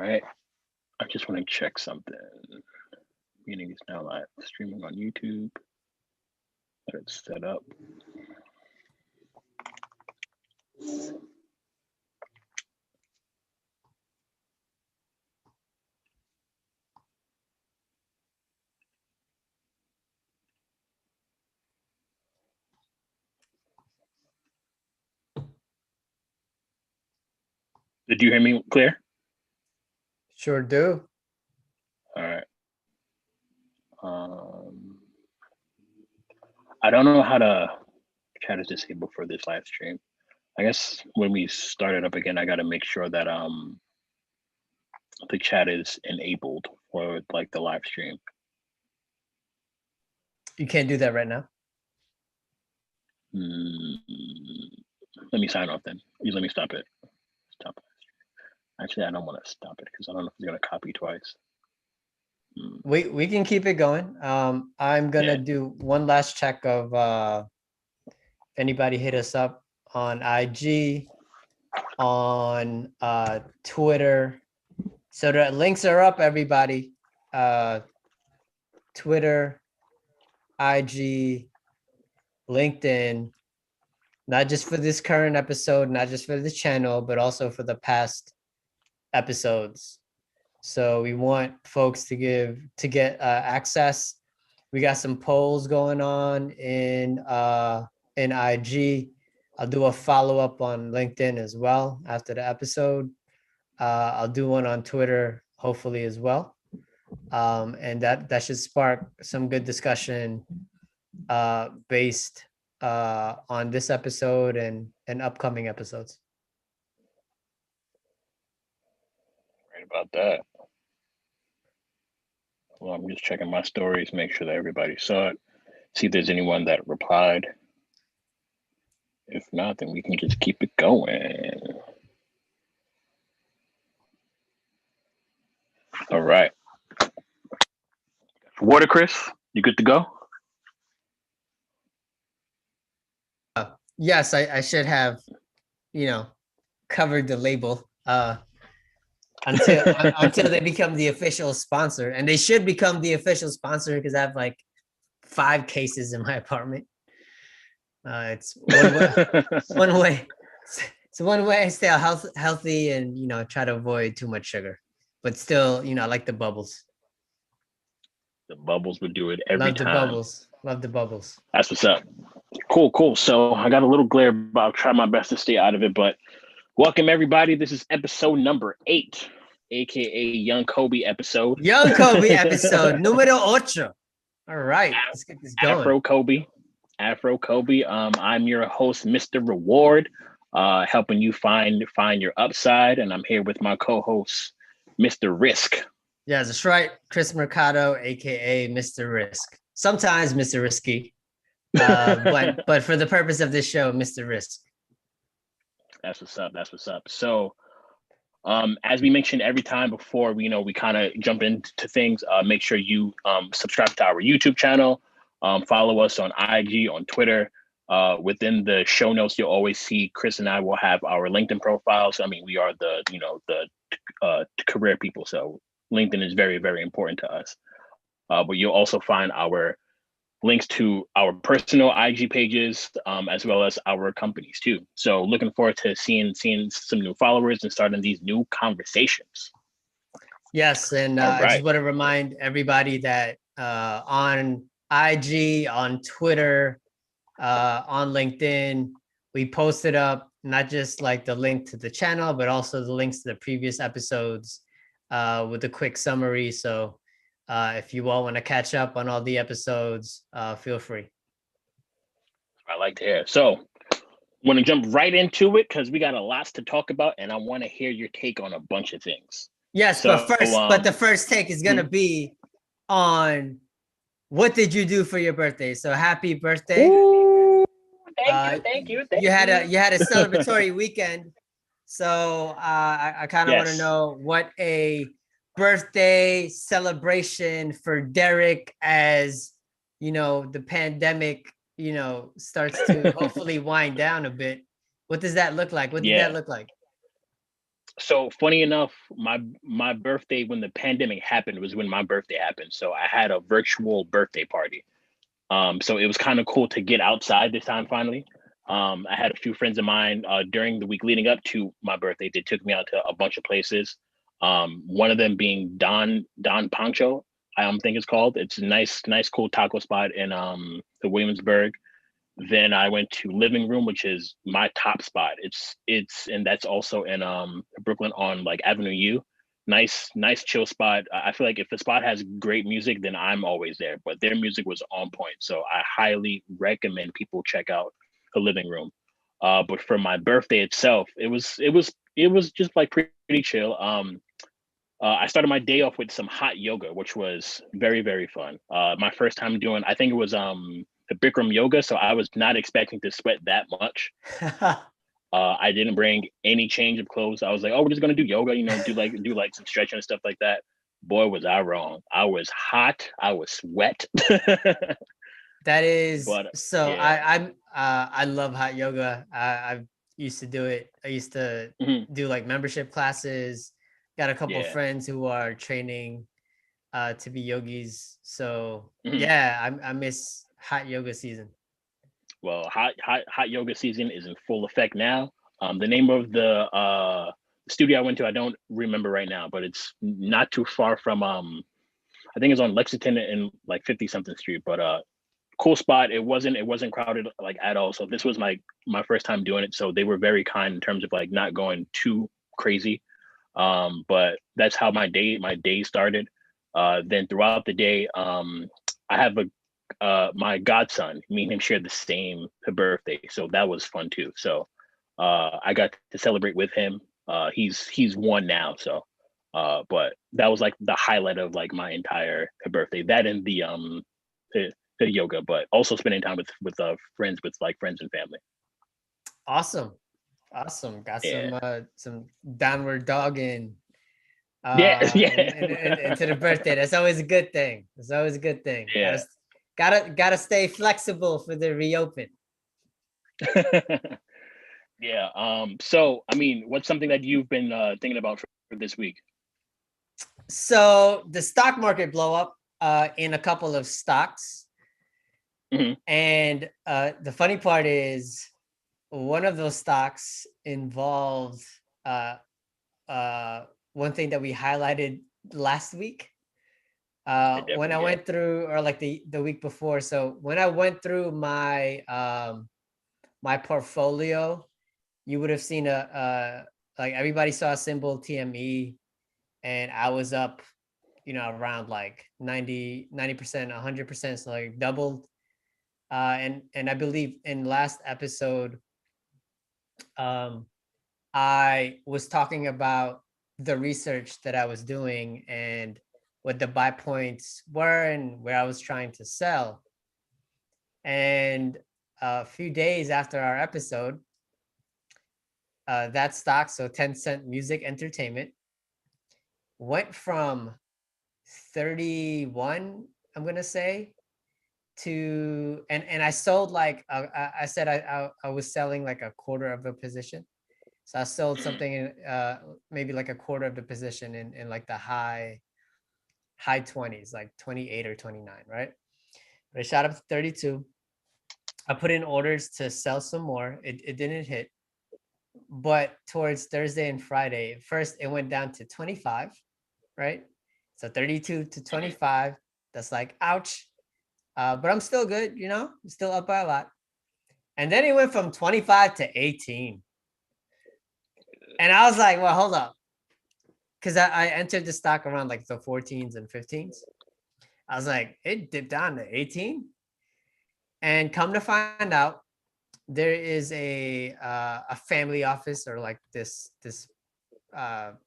right. I just want to check something. Meeting is now live streaming on YouTube. Let it set up. Did you hear me clear? Sure do. All right. I don't know how to chat is disabled for this live stream. I guess when we start it up again, I got to make sure that the chat is enabled for like the live stream. You can't do that right now. Let me sign off then. Let me stop it. Stop it. Actually, I don't want to stop it because I don't know if it's gonna copy twice. We can keep it going. I'm gonna do one last check of if anybody hit us up on IG, on Twitter. So the links are up, everybody. Twitter, IG, LinkedIn, not just for this current episode, not just for the channel, but also for the past episodes. So we want folks to get access. We got some polls going on in IG. I'll do a follow-up on LinkedIn as well after the episode. I'll do one on Twitter, hopefully as well. And that should spark some good discussion based on this episode and upcoming episodes. Right about that. Well, I'm just checking my stories, make sure that everybody saw it, see if there's anyone that replied. If not, then we can just keep it going. All right. Water, Cris, you good to go? Yes, I should have, covered the label until they become the official sponsor, and they should become the official sponsor because I have like 5 cases in my apartment. It's one way. It's one way I stay healthy and try to avoid too much sugar, but still I like the bubbles. The bubbles would do it every time. Love the bubbles. That's what's up. Cool. So I got a little glare, but I'll try my best to stay out of it. But welcome everybody. This is episode number 8, aka Young Kobe episode. Young Kobe episode numero 8. All right, let's get this going. Afro Kobe. I'm your host, Mr. Reward, helping you find your upside, and I'm here with my co-host, Mr. Risk. Yeah, that's right. Cris Mercado, aka Mr. Risk. Sometimes Mr. Risky, but for the purpose of this show, Mr. Risk. That's what's up. So, as we mentioned every time before, we kind of jump into things. Make sure you subscribe to our YouTube channel. Follow us on IG, on Twitter. Within the show notes, you'll always see Cris and I will have our LinkedIn profiles. I mean, we are the career people, so LinkedIn is very, very important to us. But you'll also find our links to our personal IG pages, as well as our companies too. So looking forward to seeing some new followers and starting these new conversations. Yes, and I just want to remind everybody that on IG, on Twitter, on LinkedIn, we posted up not just like the link to the channel, but also the links to the previous episodes with a quick summary. So if you all want to catch up on all the episodes, feel free. I like to hear. So I want to jump right into it because we got a lot to talk about, and I want to hear your take on a bunch of things. Yes, so, but the first take is going to be on what did you do for your birthday? So happy birthday. Ooh, thank you. You had a celebratory weekend. So I kind of want to know what a birthday celebration for Derrick as, the pandemic, starts to hopefully wind down a bit. What does that look like? What did that look like? So funny enough, my birthday when the pandemic happened was when my birthday happened. So I had a virtual birthday party. So it was kind of cool to get outside this time finally. I had a few friends of mine during the week leading up to my birthday. They took me out to a bunch of places. One of them being Don Pancho, I think it's called. It's a nice, cool taco spot in the Williamsburg. Then I went to Living Room, which is my top spot. It's and that's also in Brooklyn on like Avenue U. Nice chill spot. I feel like if the spot has great music, then I'm always there. But their music was on point, so I highly recommend people check out the Living Room. But for my birthday itself, it was just like pretty chill. I started my day off with some hot yoga, which was very fun. My first time doing, I think it was the Bikram yoga, so I was not expecting to sweat that much. I didn't bring any change of clothes. I was like, oh, we're just gonna do yoga, do like some stretching and stuff like that. Boy, was I wrong. I was hot. I was wet. That is But so. yeah. I love hot yoga. I used to do it. I used to Mhm. do like membership classes. Got a couple of Yeah. friends who are training to be yogis. So Mhm. yeah, I miss hot yoga season. Well, hot yoga season is in full effect now. The name of the studio I went to, I don't remember right now, but it's not too far from I think it's on Lexington and like 50 something street. But cool spot. It wasn't crowded like at all. So this was my first time doing it. So they were very kind in terms of like not going too crazy. But that's how my day started. Then throughout the day, I have a my godson. Me and him shared the same birthday, so that was fun too. So I got to celebrate with him. He's one now, so but that was like the highlight of like my entire birthday. That and the yoga, but also spending time with friends, with like friends and family. Awesome, awesome. Got Yeah, some downward dogging yeah, yeah, into the birthday. That's always a good thing. That's always a good thing. yeah. Gotta stay flexible for the reopen. Yeah. So, I mean, what's something that you've been thinking about for this week? So the stock market blow up in a couple of stocks. Hmm. And the funny part is one of those stocks involved uh, one thing that we highlighted last week It when I definitely, yeah. went through, or like the week before. So when I went through my portfolio, you would have seen like everybody saw a symbol TME, and I was up, around like 90%, 100%, so like doubled. And I believe in last episode, um, I was talking about the research that I was doing and what the buy points were and where I was trying to sell. And a few days after our episode, that stock, so 10 Cent Music Entertainment, went from 31, I'm gonna say, to and I sold like I said I was selling like a quarter of a position. So I sold Mhm. something in maybe like a quarter of the position in like the high 20s, like 28 or 29, right? But it shot up to 32. I put in orders to sell some more. It didn't hit, but towards Thursday and Friday, first it went down to 25, right? So 32 to Mhm. 25. That's like ouch. But I'm still good, I'm still up by a lot. And then it went from 25 to 18. And I was like, well, hold up. Because I entered the stock around like the 14s and 15s. I was like, it dipped down to 18. And come to find out, there is a family office, or like this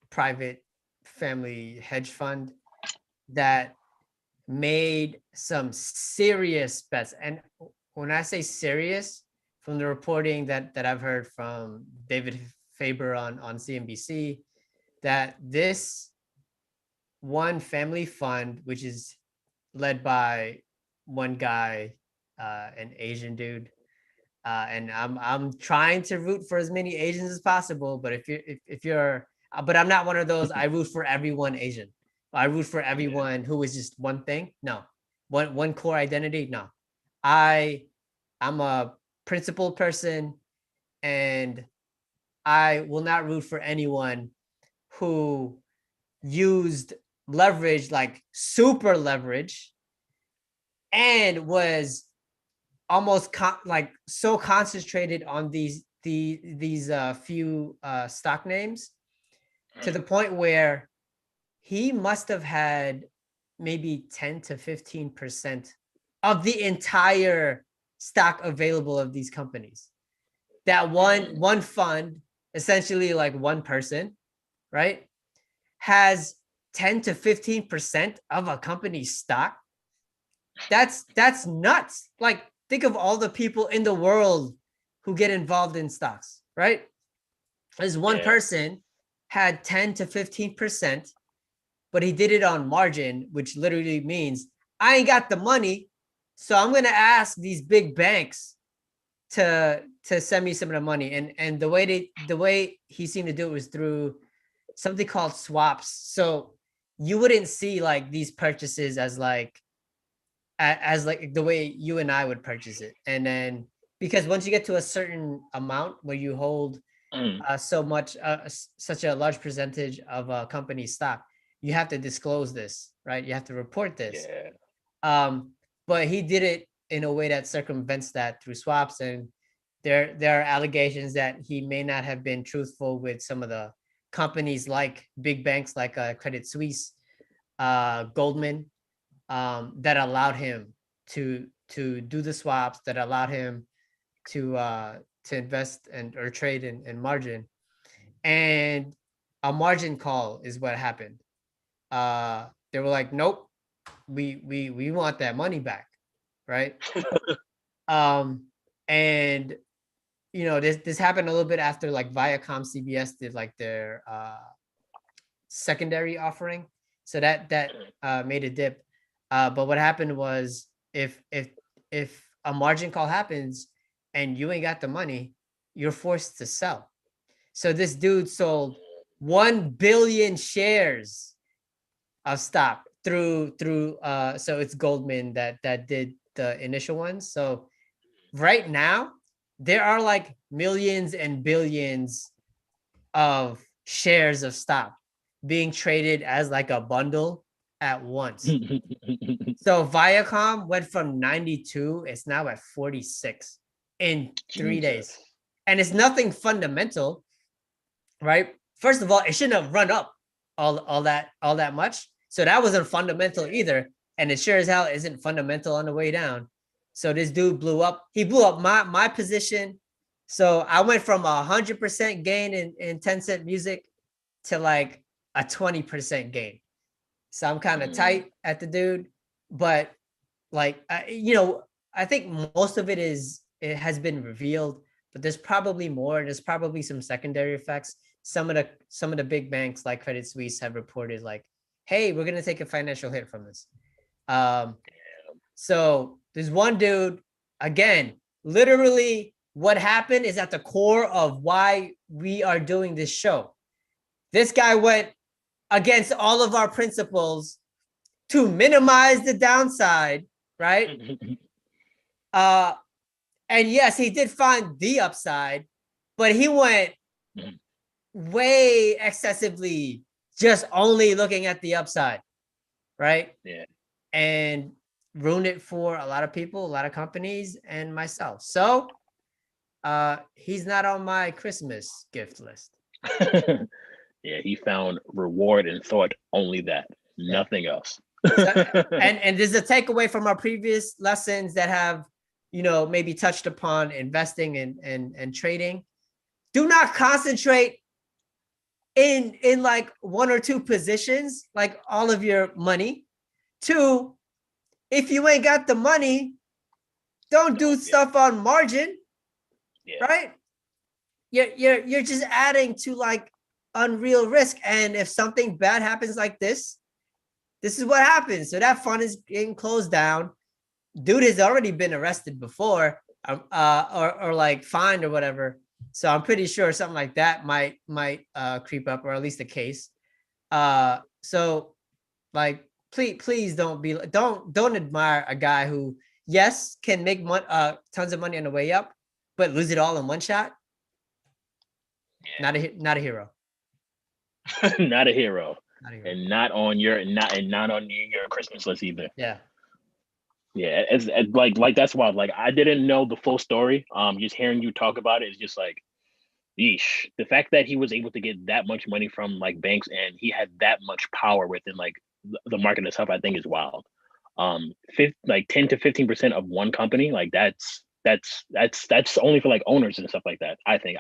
private family hedge fund that made some serious bets. And when I say serious, from the reporting that I've heard from David Faber on CNBC, that this one family fund, which is led by one guy, an Asian dude, and I'm trying to root for as many Asians as possible. But if you're But I'm not one of those. I root for everyone Asian. I root for everyone who is just one thing. No, one core identity. No, I'm a principled person, and I will not root for anyone who used leverage, like super leverage, and was almost like so concentrated on these few stock names, to the point where he must have had maybe 10 to 15% of the entire stock available of these companies. That one fund, essentially like one person, right, has 10 to 15% of a company's stock. That's nuts. Like, think of all the people in the world who get involved in stocks, right? This one person had 10 to 15%, but he did it on margin, which literally means I ain't got the money, so I'm gonna ask these big banks to send me some of the money. And the way he seemed to do it was through something called swaps. So you wouldn't see like these purchases as like the way you and I would purchase it. And then, because once you get to a certain amount where you hold such a large percentage of a company's stock, you have to disclose this, right? You have to report this. But he did it in a way that circumvents that through swaps. And there are allegations that he may not have been truthful with some of the companies, like big banks like Credit Suisse, Goldman, that allowed him to do the swaps, that allowed him to invest or trade in margin. And a margin call is what happened. They were like, nope, we want that money back, right? And this happened a little bit after like Viacom CBS did like their secondary offering, so that made a dip. But what happened was, if a margin call happens and you ain't got the money, you're forced to sell. So this dude sold 1 billion shares of stock through so it's Goldman that did the initial ones. So right now there are like millions and billions of shares of stock being traded as like a bundle at once. So Viacom went from 92, it's now at 46 in 3 days. And it's nothing fundamental, right? First of all, it shouldn't have run up all that much. So that wasn't fundamental either. And it sure as hell isn't fundamental on the way down. So this dude blew up. He blew up my position. So I went from 100% gain in 10-cent music to like a 20% gain. So I'm kind of tight at the dude, but like, I think most of it has been revealed, but there's probably more. There's probably some secondary effects. Some of the big banks like Credit Suisse have reported like, hey, we're going to take a financial hit from this. So there's one dude, again, literally what happened is at the core of why we are doing this show. This guy went against all of our principles to minimize the downside, right? And yes, he did find the upside, but he went way excessively just only looking at the upside, right? Yeah. And ruined it for a lot of people, a lot of companies, and myself. So he's not on my Christmas gift list. Yeah, he found reward and thought only that, nothing else. and there's a takeaway from our previous lessons that have, maybe touched upon investing and trading. Do not concentrate in like one or two positions, like all of your money. 2, if you ain't got the money, don't do stuff on margin, right? You're just adding to like unreal risk. And if something bad happens like this is what happens. So that fund is getting closed down. Dude has already been arrested before, or like fined or whatever. So I'm pretty sure something like that might creep up, or at least the case. So like please don't admire a guy who, yes, can make tons of money on the way up, but lose it all in one shot. Yeah. Not a hero. Not a hero. Not a hero. And not on your Christmas list either. Yeah. Yeah, it's like that's wild. Like I didn't know the full story. Just hearing you talk about it is just like, yeesh. The fact that he was able to get that much money from like banks and he had that much power within like the market itself, I think is wild. Like 10 to 15% of one company, like that's only for like owners and stuff like that. I think.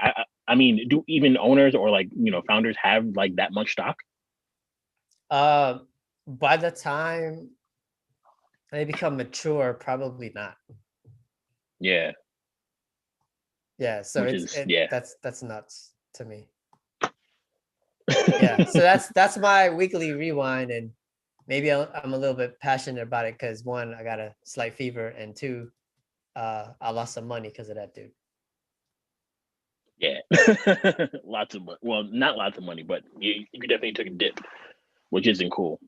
I mean, do even owners or like founders have like that much stock? By the time they become mature, probably not. Yeah. Yeah. So yeah. That's nuts to me. Yeah. So that's my weekly rewind, and maybe I'm a little bit passionate about it because one, I got a slight fever, and two, I lost some money because of that dude. Yeah. Lots of money. Well, not lots of money, but you definitely took a dip, which isn't cool.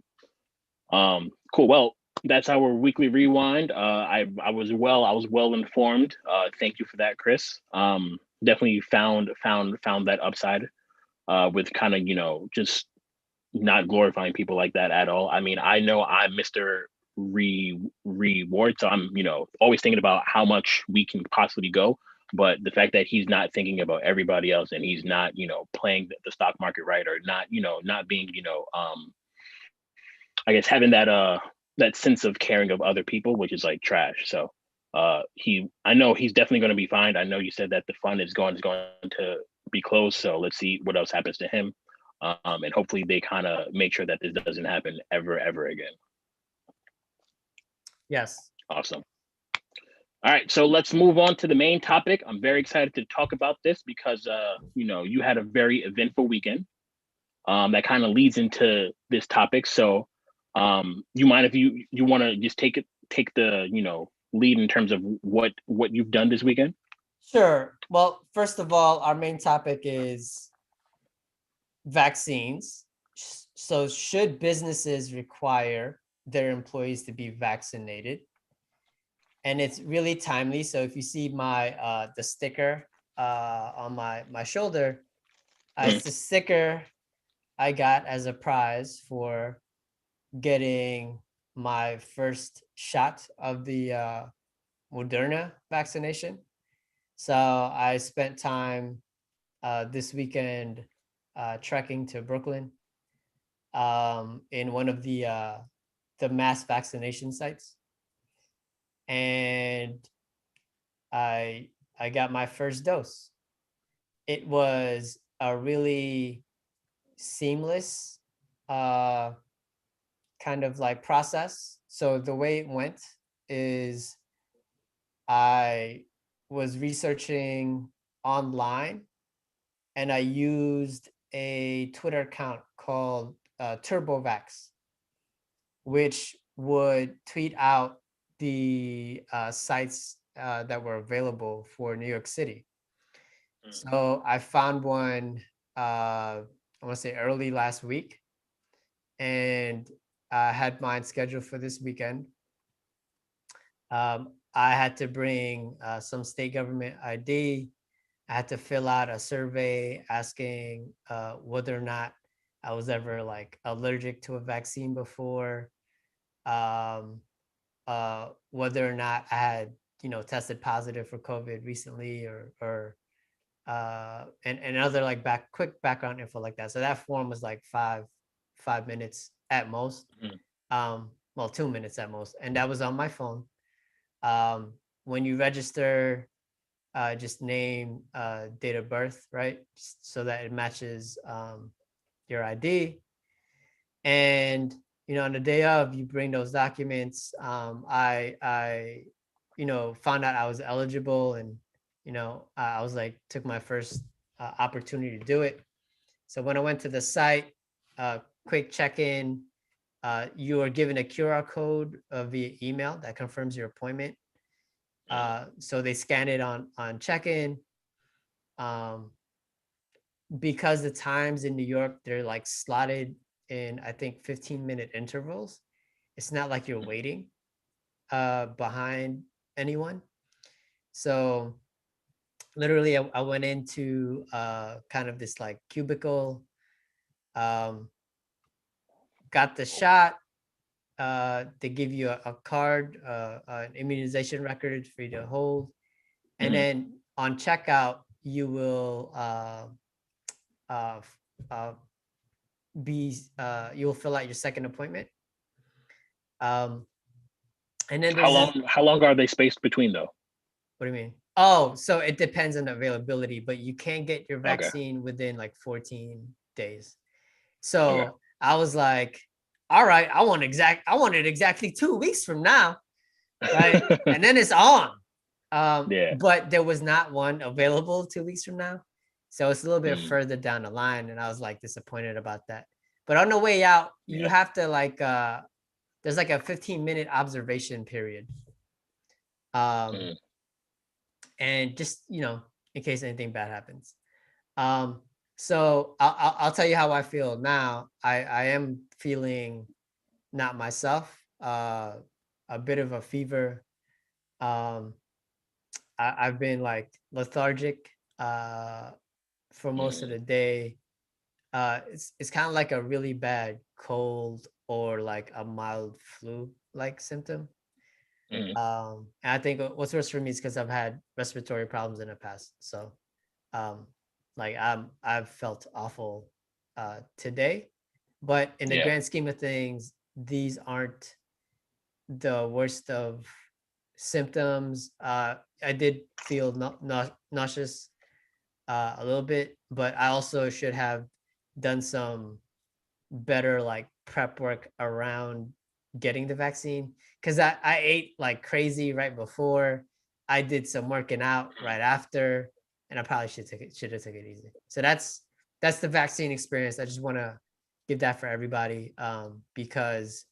Cool. Well, that's our weekly rewind. I was well informed. Thank you for that, Cris. Definitely found that upside. With kind of just not glorifying people like that at all. I mean, I know I'm Mr. Reward, so I'm always thinking about how much we can possibly go. But the fact that he's not thinking about everybody else and he's not playing the stock market right, or not being I guess having that sense of caring of other people, which is like trash. So I know he's definitely going to be fine. I know you said that the fund is going to be closed, so let's see what else happens to him, and hopefully they kind of make sure that this doesn't happen ever again. Yes. Awesome. All right, so let's move on to the main topic. I'm very excited to talk about this because you had a very eventful weekend. That kind of leads into this topic. So you mind if you want to just take the lead in terms of what you've done this weekend? Sure. Well, first of all, our main topic is vaccines. So should businesses require their employees to be vaccinated? And it's really timely. So if you see my the sticker on my shoulder, it's the sticker I got as a prize for getting my first shot of the Moderna vaccination. So I spent time this weekend trekking to Brooklyn in one of the mass vaccination sites, and I got my first dose. It was a really seamless kind of like process. So the way it went is I was researching online, and I used a Twitter account called TurboVax, which would tweet out the sites that were available for New York City. So I found one, I want to say early last week, and I had mine scheduled for this weekend. I had to bring some state government ID. I had to fill out a survey asking whether or not I was ever like allergic to a vaccine before, whether or not I had tested positive for COVID recently, or and other like quick background info like that. So that form was like five minutes at most. Well, 2 minutes at most, and that was on my phone. When you register, just name date of birth, right? So that it matches your ID. And on the day of, you bring those documents. I found out I was eligible, and I was like, took my first opportunity to do it. So when I went to the site, quick check-in, you are given a QR code via email that confirms your appointment. So they scan it on check-in. because the times in New York, they're like slotted in, I think, 15-minute intervals. It's not like you're waiting behind anyone. So literally I went into kind of this like cubicle, got the shot. They give you a card, an immunization record for you to hold. And then on checkout, you will you'll fill out your second appointment. And then how long are they spaced between though? What do you mean? Oh, so it depends on availability, but you can get your vaccine within like 14 days. So I was like, all right, I want it exactly 2 weeks from now. Right. And then it's on. But there was not one available 2 weeks from now. So it's a little bit further down the line. And I was like disappointed about that. But on the way out, you have to like there's like a 15-minute observation period. And just, you know, in case anything bad happens. So I'll tell you how I feel now. I am feeling not myself, a bit of a fever. I've been like lethargic for most of the day. It's kind of like a really bad cold or like a mild flu-like symptom. And I think what's worse for me is because I've had respiratory problems in the past. So like I've felt awful today, but in the grand scheme of things, these aren't the worst of symptoms. I did feel nauseous a little bit, but I also should have done some better like prep work around getting the vaccine, because I ate like crazy right before. I did some working out right after, and I probably should have took it easy. So that's the vaccine experience. I just want to give that for everybody, because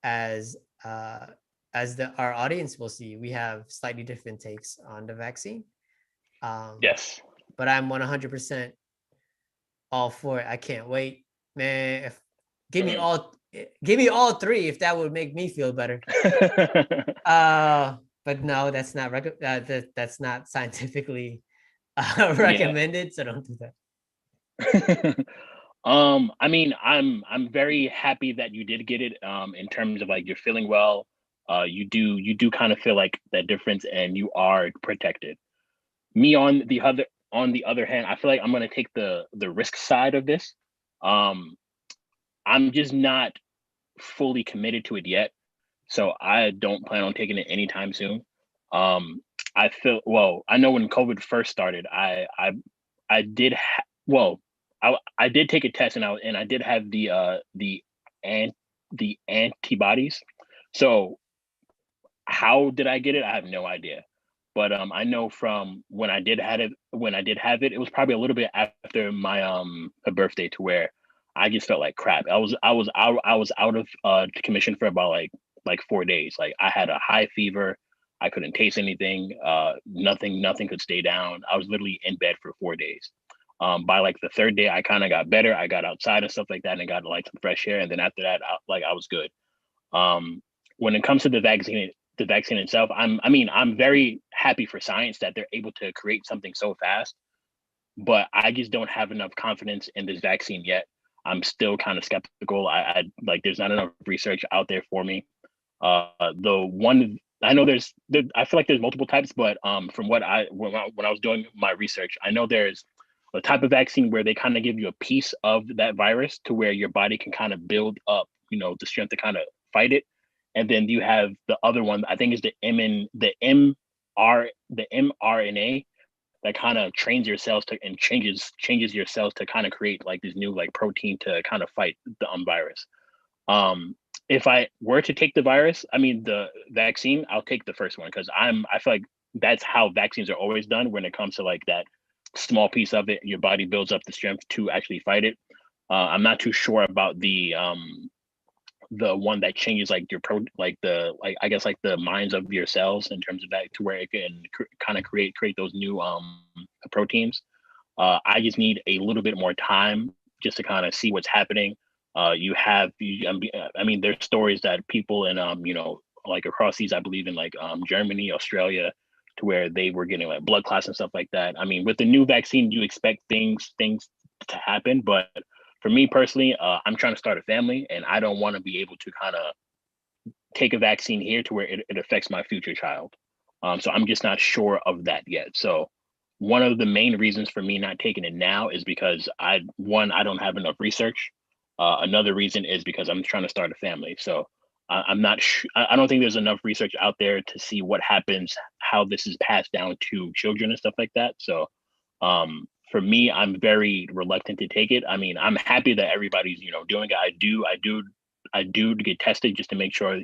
as our audience will see, we have slightly different takes on the vaccine. Yes, but I'm 100% all for it. I can't wait, man. Give me all three if that would make me feel better. But no, that's not that's not scientifically recommended, so don't do that. I mean, I'm very happy that you did get it. In terms of like you're feeling well, you do kind of feel like that difference, and you are protected. Me on the other hand, I feel like I'm gonna take the risk side of this. I'm just not fully committed to it yet, so I don't plan on taking it anytime soon. I feel, well, I know when COVID first started, I did I did take a test, and I did have the antibodies. So how did I get it? I have no idea. But I know from when I did have it, it was probably a little bit after my birthday, to where I just felt like crap. I was out of commission for about like 4 days. Like I had a high fever. I couldn't taste anything. Nothing could stay down. I was literally in bed for 4 days. By like the third day, I kind of got better. I got outside and stuff like that, and got like some fresh air. And then after that, I was good. When it comes to the vaccine itself, I'm very happy for science that they're able to create something so fast, but I just don't have enough confidence in this vaccine yet. I'm still kind of skeptical. I like there's not enough research out there for me. The one I know I feel like there's multiple types, but from when I was doing my research, I know there's a type of vaccine where they kind of give you a piece of that virus to where your body can kind of build up, the strength to kind of fight it. And then you have the other one, I think is the mRNA, that kind of trains your cells to and changes your cells to kind of create like this new like protein to kind of fight the virus. If I were to take the vaccine, I'll take the first one, because I feel like that's how vaccines are always done. When it comes to like that small piece of it, your body builds up the strength to actually fight it. I'm not too sure about the one that changes like your I guess like the minds of your cells in terms of that, to where it can kind of create those new proteins. I just need a little bit more time just to kind of see what's happening. I mean, there's stories that people in, like across seas, I believe in like Germany, Australia, to where they were getting like blood clots and stuff like that. I mean, with the new vaccine, you expect things to happen, but for me personally, I'm trying to start a family, and I don't want to be able to kind of take a vaccine here to where it affects my future child. So I'm just not sure of that yet. So one of the main reasons for me not taking it now is because I don't have enough research. Another reason is because I'm trying to start a family. So I'm not I don't think there's enough research out there to see what happens, how this is passed down to children and stuff like that. So for me, I'm very reluctant to take it. I mean, I'm happy that everybody's, doing it. I do get tested just to make sure,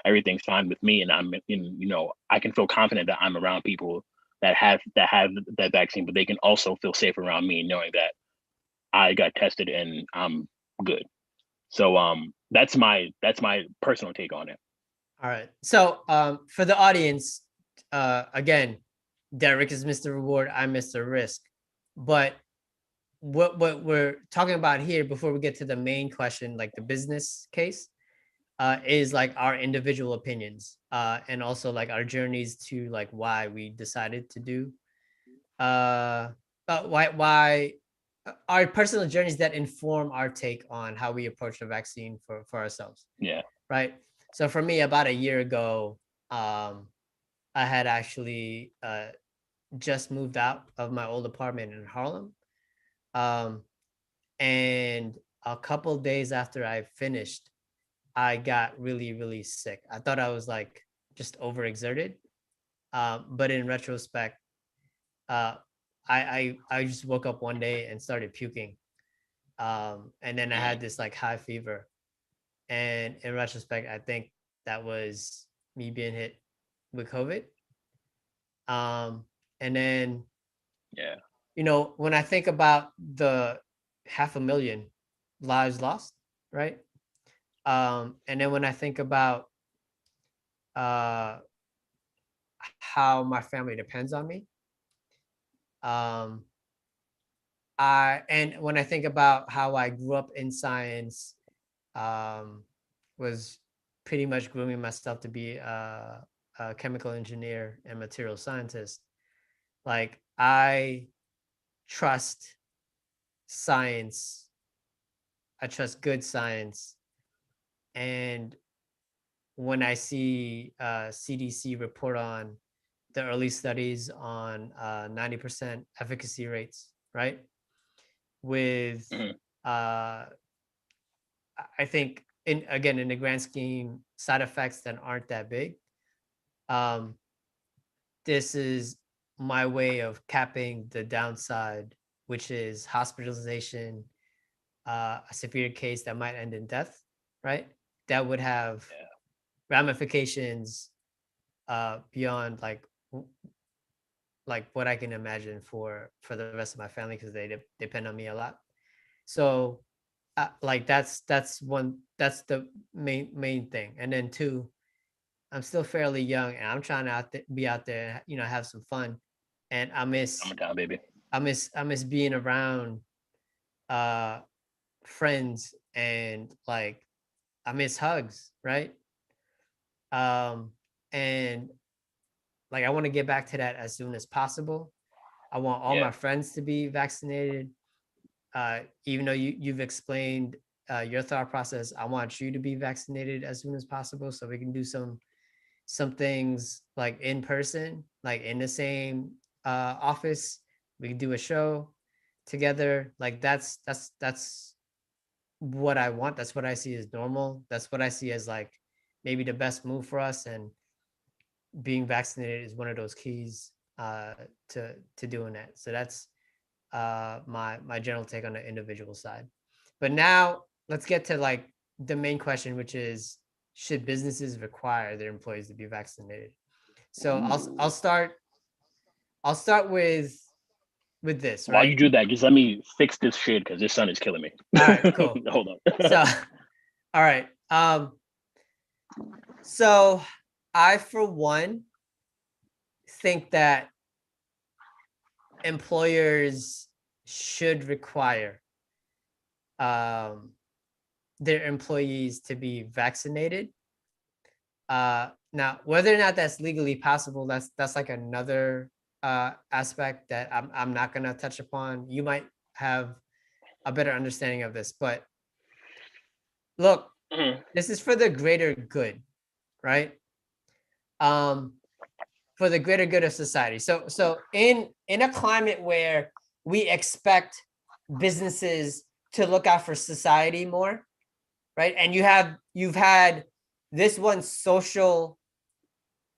everything's fine with me, and I can feel confident that I'm around people that have that vaccine, but they can also feel safe around me knowing that I got tested and I'm good. So that's my personal take on it. All right. So for the audience, again, Derrick is Mr. Reward, I'm Mr. Risk. But what we're talking about here before we get to the main question, like the business case, is like our individual opinions, and also like our journeys to like why we decided to do, why our personal journeys that inform our take on how we approach the vaccine for ourselves. Yeah. Right. So for me, about a year ago, I had actually just moved out of my old apartment in Harlem. And a couple days after I finished, I got really, really sick. I thought I was like just overexerted. But in retrospect, uh, I just woke up one day and started puking. And then I had this like high fever. And in retrospect, I think that was me being hit with COVID. And then, Yeah. when I think about the 500,000 lives lost, right? And then when I think about uh, how my family depends on me, um, and when I think about how I grew up in science, was pretty much grooming myself to be a chemical engineer and material scientist. Like I trust science. I trust good science. And when I see CDC report on the early studies on 90% efficacy rates, right? With, I think, in the grand scheme, side effects that aren't that big. This is my way of capping the downside, which is hospitalization, a severe case that might end in death, right? That would have ramifications beyond like what I can imagine for the rest of my family, because they depend on me a lot. So like that's the main thing. And then two, I'm still fairly young and I'm trying to be out there, have some fun. And I'm down, baby. I miss being around friends, and like I miss hugs, right? And like I want to get back to that as soon as possible. I want all my friends to be vaccinated. Even though you've explained your thought process, I want you to be vaccinated as soon as possible so we can do some things like in person, like in the same office. We can do a show together. Like that's what I want. That's what I see as normal. That's what I see as like maybe the best move for us. And being vaccinated is one of those keys to doing that. So that's my general take on the individual side. But now let's get to like the main question, which is, should businesses require their employees to be vaccinated? So I'll start with this, While right? you do that, just let me fix this shit because this sun is killing me. All right, cool. Hold on. So all right. So I, for one, think that employers should require their employees to be vaccinated. Now, whether or not that's legally possible, that's like another aspect that I'm not gonna touch upon. You might have a better understanding of this, but look, this is for the greater good, right? For the greater good of society. So in a climate where we expect businesses to look out for society more, right? And you've had this one social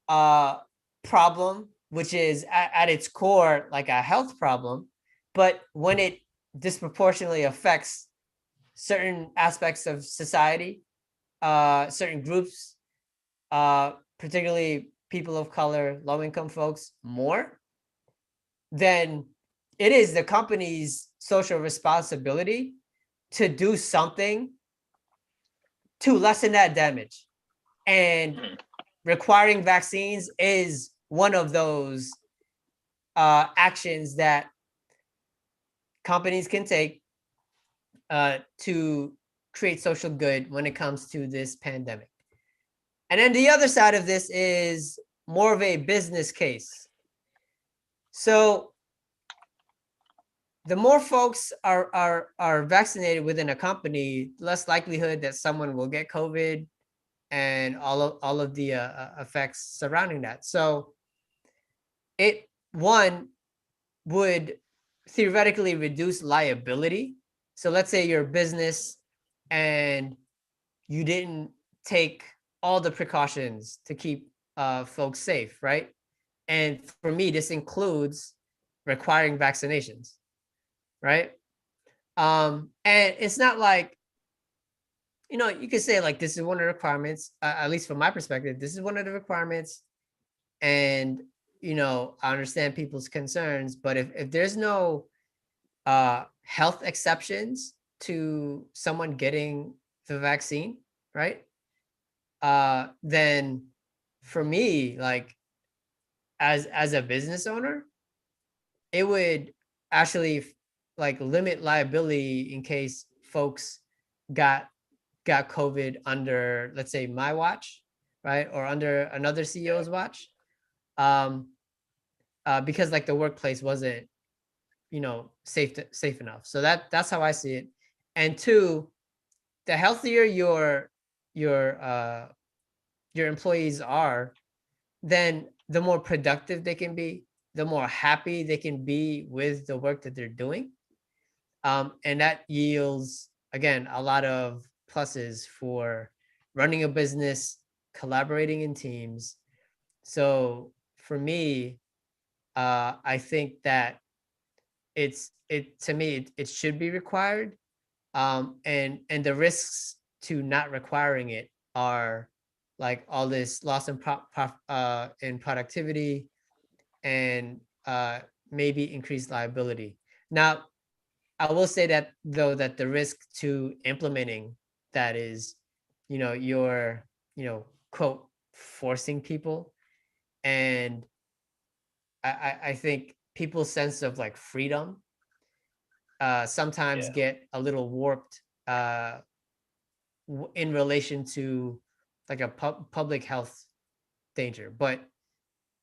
problem, which is at its core like a health problem, but when it disproportionately affects certain aspects of society, certain groups, particularly people of color, low-income folks, more, then it is the company's social responsibility to do something to lessen that damage. And requiring vaccines is one of those actions that companies can take to create social good when it comes to this pandemic. And then the other side of this is more of a business case. So the more folks are vaccinated within a company, less likelihood that someone will get COVID and all of the effects surrounding that. So it would theoretically reduce liability. So let's say you're a business and you didn't take all the precautions to keep folks safe, right? And for me, this includes requiring vaccinations, right? And it's not like, you could say like, this is one of the requirements, at least from my perspective, this is one of the requirements. And, I understand people's concerns, but if there's no health exceptions to someone getting the vaccine, right? Then for me, like as a business owner, it would actually like limit liability in case folks got COVID under, let's say, my watch, right? Or under another CEO's watch. Because like the workplace wasn't, safe enough. So that's how I see it. And two, the healthier your employees are, then the more productive they can be, the more happy they can be with the work that they're doing. And that yields, again, a lot of pluses for running a business, collaborating in teams. So for me, I think that to me, it should be required. And the risks to not requiring it are like all this loss in productivity and maybe increased liability. Now, I will say that though, that the risk to implementing that is, you're, quote, forcing people. And I think people's sense of like freedom sometimes get a little warped in relation to like a public health danger. But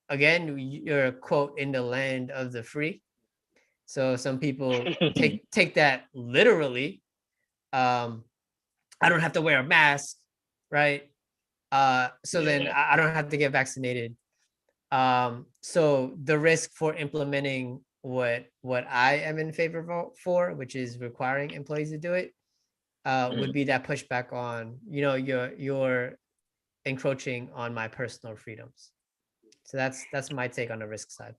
again, you're, quote, in the land of the free. So some people take that literally. I don't have to wear a mask, right? So then I don't have to get vaccinated. So the risk for implementing what I am in favor for, which is requiring employees to do it, would be that pushback on, you're encroaching on my personal freedoms. So that's my take on the risk side.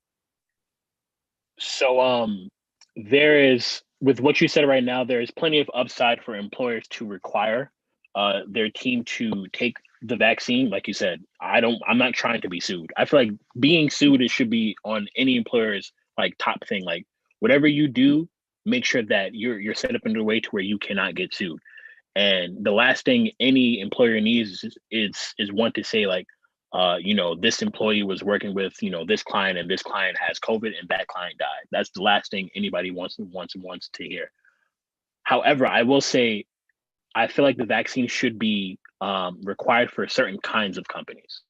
So there is, with what you said right now, there is plenty of upside for employers to require their team to take the vaccine. Like you said, I'm not trying to be sued. I feel like being sued, it should be on any employer's like top thing. Like whatever you do, make sure that you're set up in a way to where you cannot get sued. And the last thing any employer needs is one to say like, this employee was working with, this client, and this client has COVID and that client died. That's the last thing anybody wants to hear. However, I will say, I feel like the vaccine should be required for certain kinds of companies.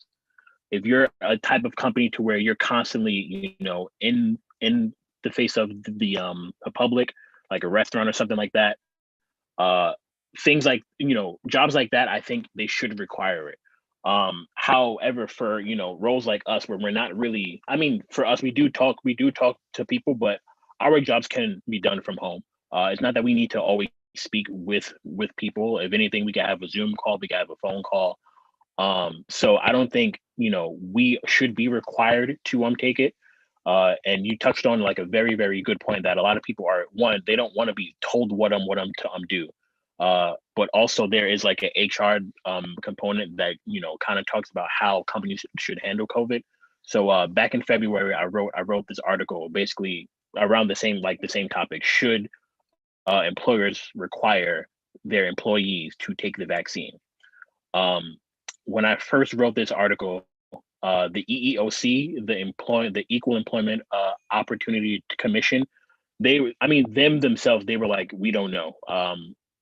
If you're a type of company to where you're constantly, in the face of the public, like a restaurant or something like that, things like, jobs like that, I think they should require it. However, for, roles like us where we're not really, I mean, for us, we do talk to people, but our jobs can be done from home. It's not that we need to always speak with people. If anything, we can have a Zoom call, we can have a phone call. So I don't think, we should be required to take it. And you touched on like a very, very good point that a lot of people are, one, they don't want to be told what I'm to do. But also there is like an HR component that, kind of talks about how companies should handle COVID. So back in February, I wrote this article basically around the same topic. Should employers require their employees to take the vaccine? When I first wrote this article, the EEOC, the Equal Employment Opportunity Commission, them themselves, they were like, we don't know.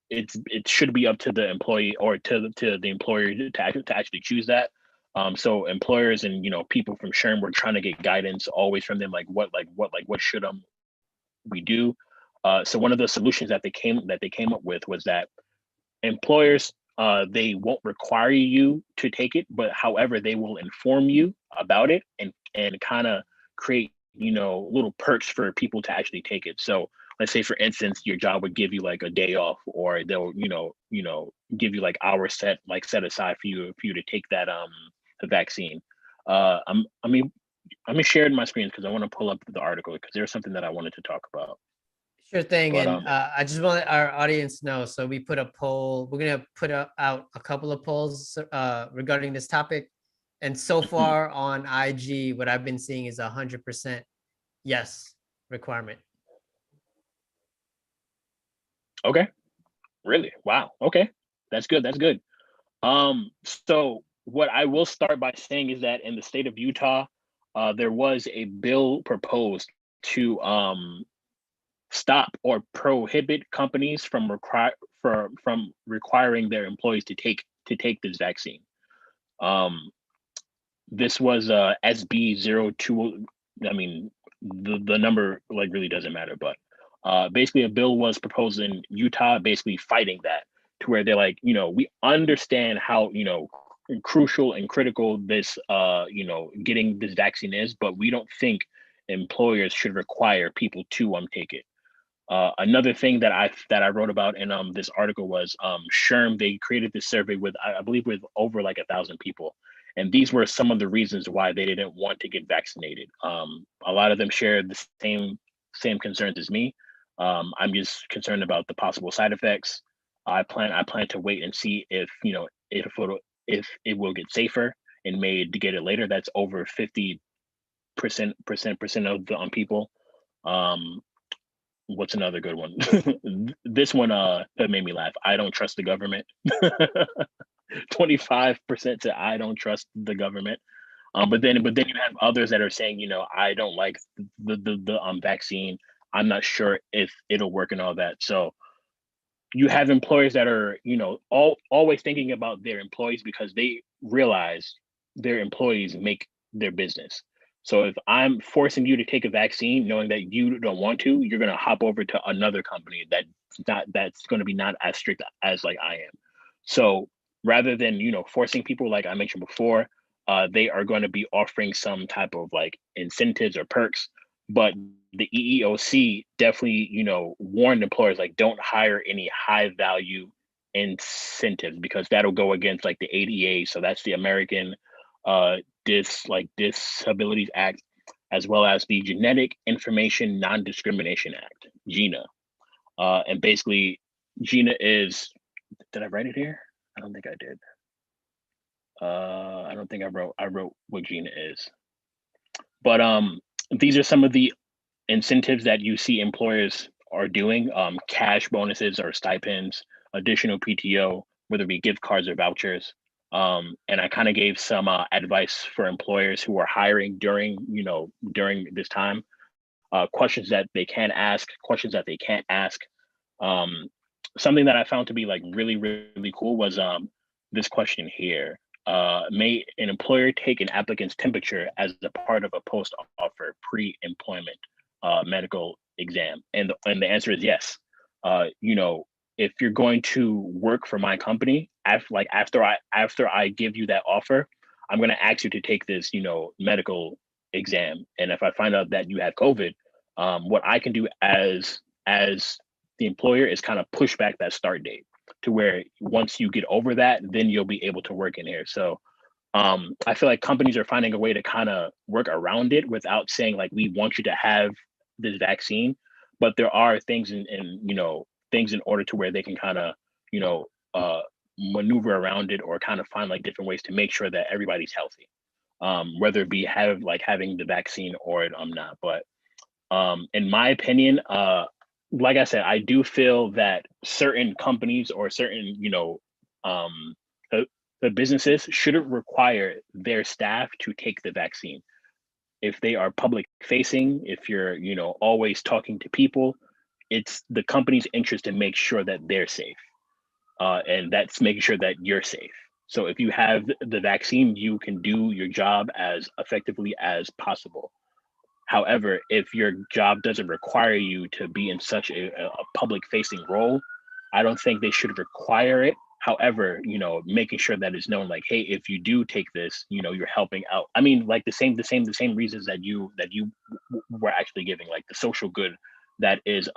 It should be up to the employee or to the employer to actually choose that. So employers and people from SHRM were trying to get guidance always from them, like what should we do? So one of the solutions that they came up with was that employers, they won't require you to take it, but however, they will inform you about it and kind of create, little perks for people to actually take it. So let's say, for instance, your job would give you like a day off, or they'll, give you like hours set aside for you to take that the vaccine. I'm sharing my screen because I want to pull up the article because there's something that I wanted to talk about. Sure thing. But, And I just want our audience to know. So we put a poll. We're going to put out a couple of polls regarding this topic. And so far on IG, what I've been seeing is 100% yes requirement. Okay. Really? Wow. Okay. That's good. That's good. So what I will start by saying is that in the state of Utah, there was a bill proposed to stop or prohibit companies from requiring their employees to take this vaccine. This was SB 02. I mean, the number like really doesn't matter, but basically a bill was proposed in Utah, basically fighting that, to where they're like, we understand how crucial and critical this getting this vaccine is, but we don't think employers should require people to take it. Another thing that I wrote about in this article was SHRM. They created this survey with, I believe, with over like 1,000 people, and these were some of the reasons why they didn't want to get vaccinated. A lot of them shared the same concerns as me. I'm just concerned about the possible side effects. I plan to wait and see if it will get safer and made to get it later. That's over 50% of the people. What's another good one? This one that made me laugh. I don't trust the government. 25% to I don't trust the government. But then you have others that are saying, I don't like the vaccine. I'm not sure if it'll work and all that. So you have employers that are, always thinking about their employees because they realize their employees make their business. So if I'm forcing you to take a vaccine, knowing that you don't want to, you're going to hop over to another company that's going to be not as strict as like I am. So rather than, forcing people, like I mentioned before, they are going to be offering some type of like incentives or perks. But the EEOC definitely, warned employers, like, don't hire any high value incentives because that'll go against like the ADA. So that's the American Disabilities Act, as well as the Genetic Information Non-Discrimination Act, GINA. And basically GINA is, did I write it here? I don't think I did. I don't think I wrote what GINA is. But these are some of the incentives that you see employers are doing: cash bonuses or stipends, additional PTO, whether it be gift cards or vouchers, And I kind of gave some advice for employers who are hiring during this time. Questions that they can ask, questions that they can't ask. Um, Something that I found to be like really, really cool was this question here. May an employer take an applicant's temperature as a part of a post-offer pre-employment medical exam? And the answer is yes. You know, if you're going to work for my company, after I give you that offer, I'm going to ask you to take this, medical exam. And if I find out that you have COVID, what I can do as the employer is kind of push back that start date to where once you get over that, then you'll be able to work in here. So I feel like companies are finding a way to kind of work around it without saying like we want you to have this vaccine, but there are things things in order to where they can kind of you know uh, maneuver around it or kind of find like different ways to make sure that everybody's healthy, whether it be having the vaccine or not. But in my opinion, like I said, I do feel that certain companies or certain, the, the businesses shouldn't require their staff to take the vaccine. If they are public facing, if you're, always talking to people, it's the company's interest to make sure that they're safe. And that's making sure that you're safe. So if you have the vaccine, you can do your job as effectively as possible. However, if your job doesn't require you to be in such a public facing role, I don't think they should require it. However, making sure that it's known like, hey, if you do take this, you're helping out. I mean, like the same reasons that you were actually giving, like the social good that is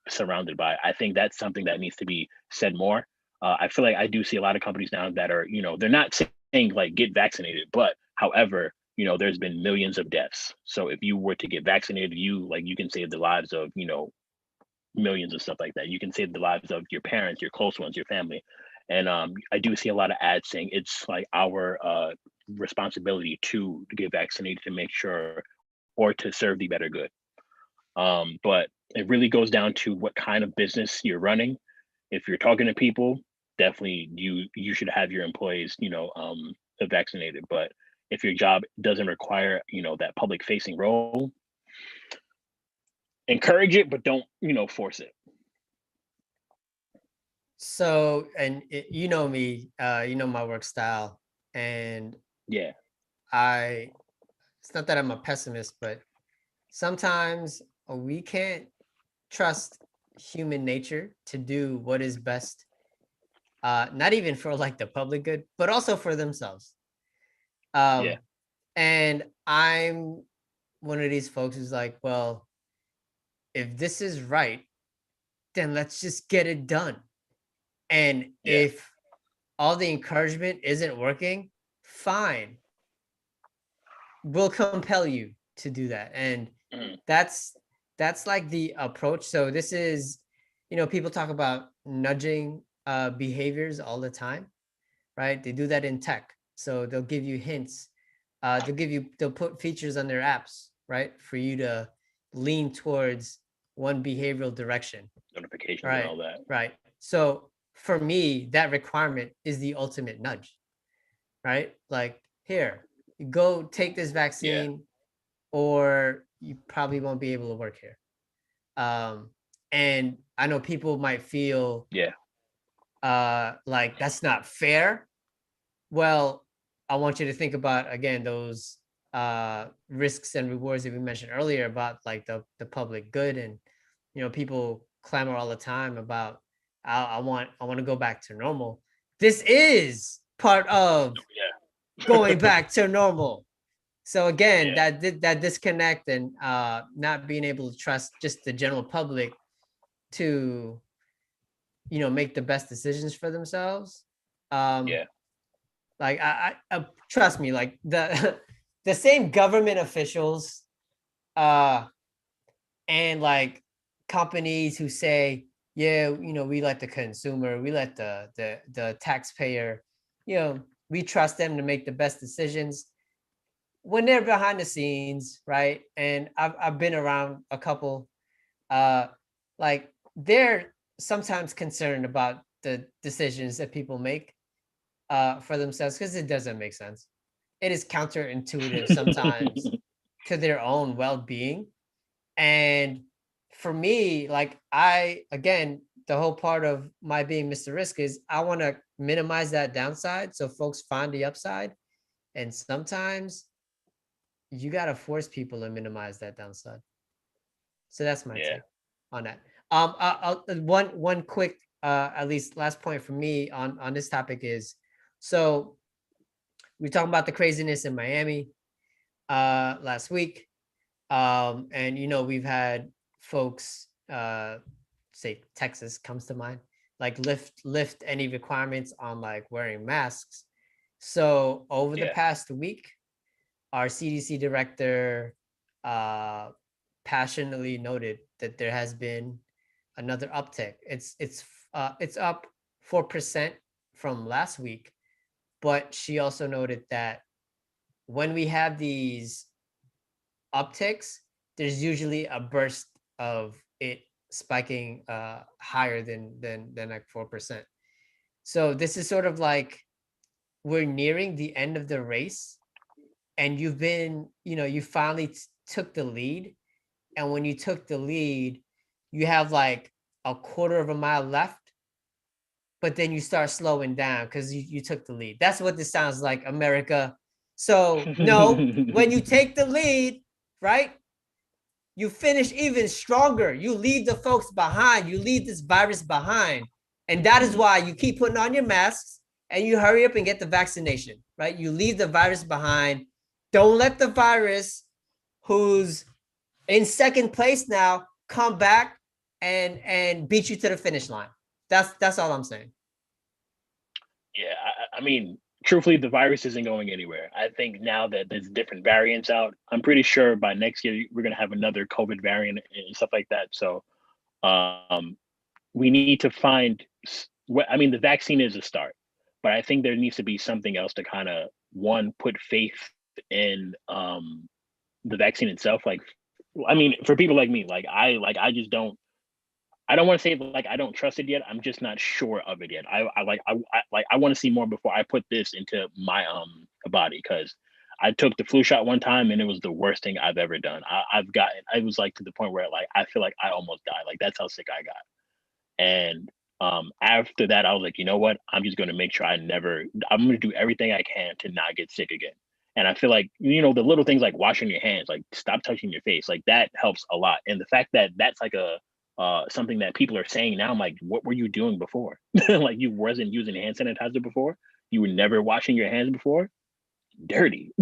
surrounded by. I think that's something that needs to be said more. I feel like I do see a lot of companies now that are, they're not saying like get vaccinated, but however, there's been millions of deaths. So if you were to get vaccinated, you can save the lives of, millions of stuff like that. You can save the lives of your parents, your close ones, your family. And I do see a lot of ads saying it's like our responsibility to get vaccinated to make sure or to serve the better good. But it really goes down to what kind of business you're running. If you're talking to people, definitely you should have your employees, vaccinated. But if your job doesn't require, that public facing role, encourage it, but don't, force it. So, and you know me, you know my work style, and Yeah. it's not that I'm a pessimist, but sometimes we can't trust human nature to do what is best, not even for like the public good, but also for themselves. Yeah. And I'm one of these folks who's like, well, if this is right, then let's just get it done. And Yeah. if all the encouragement isn't working, fine. We'll compel you to do that. And Mhm. that's like the approach. So this is, people talk about nudging behaviors all the time, right? They do that in tech. So they'll give you hints. They'll put features on their apps, right? For you to lean towards one behavioral direction. Notifications and Right, all that. right. So for me, that requirement is the ultimate nudge, right? Like, here, go take this Yeah. vaccine, or you probably won't be able to work here. Um, and I know people might feel Yeah. like that's not fair. Well, I want you to think about again those risks and rewards that we mentioned earlier about like the public good, and people clamor all the time about I want to go back to normal. This is part of Yeah. going back to normal. So again, Yeah. that disconnect and not being able to trust just the general public to make the best decisions for themselves. Um, Yeah. like trust me, like the the same government officials uh and like companies who say, yeah, we let the consumer, we let the taxpayer, we trust them to make the best decisions when they're behind the scenes, right? And I've been around a couple, uh like they're sometimes concerned about the decisions that people make, for themselves, because it doesn't make sense. It is counterintuitive sometimes to their own well-being. And for me, like again, the whole part of my being Mr. Risk is I want to minimize that downside so folks find the upside. And sometimes you got to force people to minimize that downside. So that's my take on that. One quick, at least last point for me on this topic is, so we're talking about the craziness in Miami last week. And we've had folks, say Texas comes to mind, like lift any requirements on like wearing masks. So over the past week, our CDC director passionately noted that there has been another uptick. It's up 4% from last week, but she also noted that when we have these upticks, there's usually a burst of it spiking higher than like 4%. So this is sort of like we're nearing the end of the race, and you've been, you finally took the lead. And when you took the lead, you have like a quarter of a mile left, but then you start slowing down because you took the lead. That's what this sounds like, America. So no, when you take the lead, right, you finish even stronger. You leave the folks behind. You leave this virus behind. And that is why you keep putting on your masks and you hurry up and get the vaccination, right? You leave the virus behind. Don't let the virus, who's in second place now, come back and beat you to the finish line. That's all I'm saying. Yeah, I mean, truthfully, the virus isn't going anywhere. I think now that there's different variants out, I'm pretty sure by next year we're gonna have another COVID variant and stuff like that. So, we need to find. I mean, the vaccine is a start, but I think there needs to be something else to kind of put faith in the vaccine itself. Like, I mean, for people like me, I just don't. I don't want to say like I don't trust it yet. I'm just not sure of it yet. I want to see more before I put this into my body, because I took the flu shot one time and it was the worst thing I've ever done. I was like to the point where like I feel like I almost died. Like that's how sick I got. And after that, I was like, you know what? I'm just going to make sure I'm going to do everything I can to not get sick again. And I feel like, the little things like washing your hands, like stop touching your face, like that helps a lot. And the fact that that's like something that people are saying now, I'm like, what were you doing before? Like you wasn't using hand sanitizer before? You were never washing your hands before? Dirty.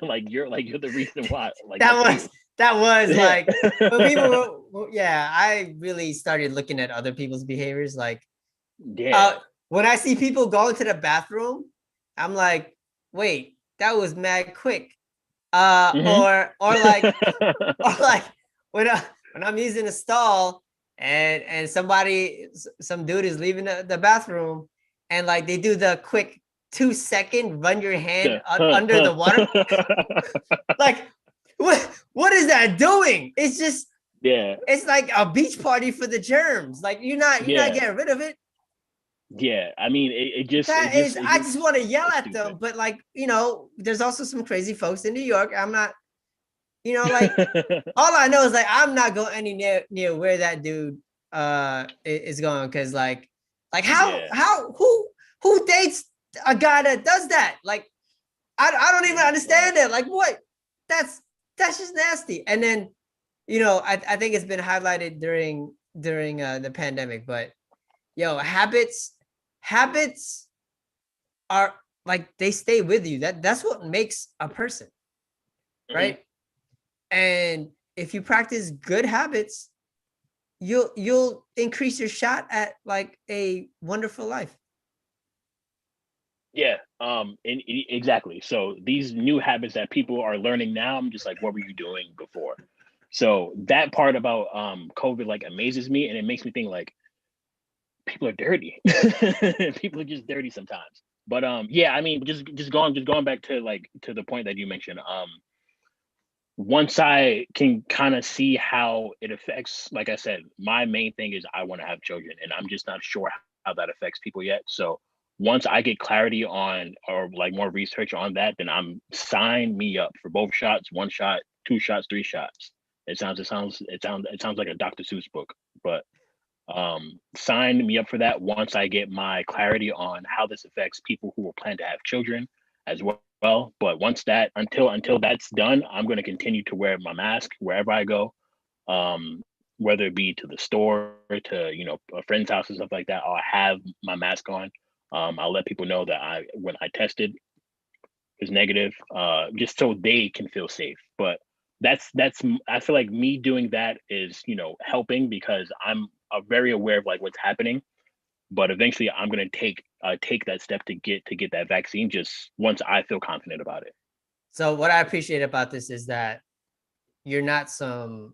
like you're the reason why. Like that was like when people I really started looking at other people's behaviors. Like when I see people go into the bathroom, I'm like, wait, that was mad quick. Or like when I'm using a stall and some dude is leaving the bathroom and like they do the quick 2-second run your hand under the water. Like what is that doing? It's just it's like a beach party for the germs. Like you're not getting rid of it. Yeah, I mean, I just want to yell at them, but like, there's also some crazy folks in New York. I'm not, like all I know is like I'm not going any near where that dude is going, because like how who dates a guy that does that? Like I don't even understand it. Like what? That's just nasty. And then I think it's been highlighted during the pandemic, but habits are like they stay with you. That's what makes a person, right? And if you practice good habits, you'll increase your shot at like a wonderful life. Yeah, exactly. So these new habits that people are learning now, I'm just like, what were you doing before? So that part about COVID like amazes me, and it makes me think like people are dirty. People are just dirty sometimes. But yeah, I mean, just going back to the point that you mentioned. Once I can kind of see how it affects, like I said, my main thing is I want to have children, and I'm just not sure how that affects people yet. So once I get clarity on or like more research on that, then I'm sign me up for both shots, one shot, two shots, three shots. It sounds like a Dr. Seuss book, but sign me up for that once I get my clarity on how this affects people who will plan to have children as well. But once that until that's done, I'm going to continue to wear my mask wherever I go, whether it be to the store, to a friend's house and stuff like that. I'll have my mask on. I'll let people know that when I tested is negative, just so they can feel safe. But that's I feel like me doing that is helping because I'm very aware of like what's happening. But eventually, I'm gonna take that step to get that vaccine just once I feel confident about it. So what I appreciate about this is that you're not some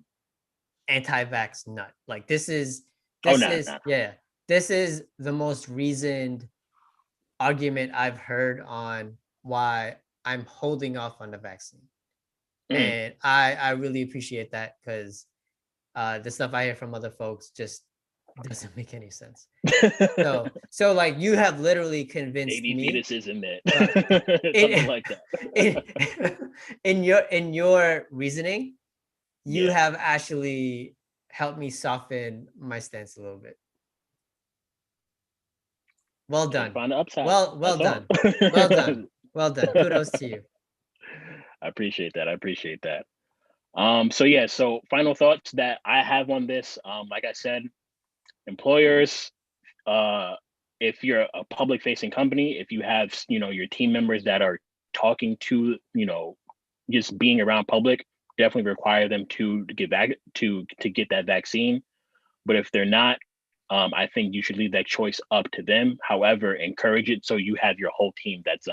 anti-vax nut. Like this is Oh no, no. yeah, this is the most reasoned argument I've heard on why I'm holding off on the vaccine. And I really appreciate that because the stuff I hear from other folks just doesn't make any sense. So like you have literally convinced Baby me. fetuses in it, something like that. in your reasoning, you have actually helped me soften my stance a little bit. Well done. Find the upside. Well done. Well done. Well done. Kudos to you. I appreciate that. So final thoughts that I have on this. Like I said, employers, if you're a public facing company, if you have your team members that are talking to just being around public, definitely require them to get back to get that vaccine. But if they're not, I think you should leave that choice up to them. However, encourage it so you have your whole team that's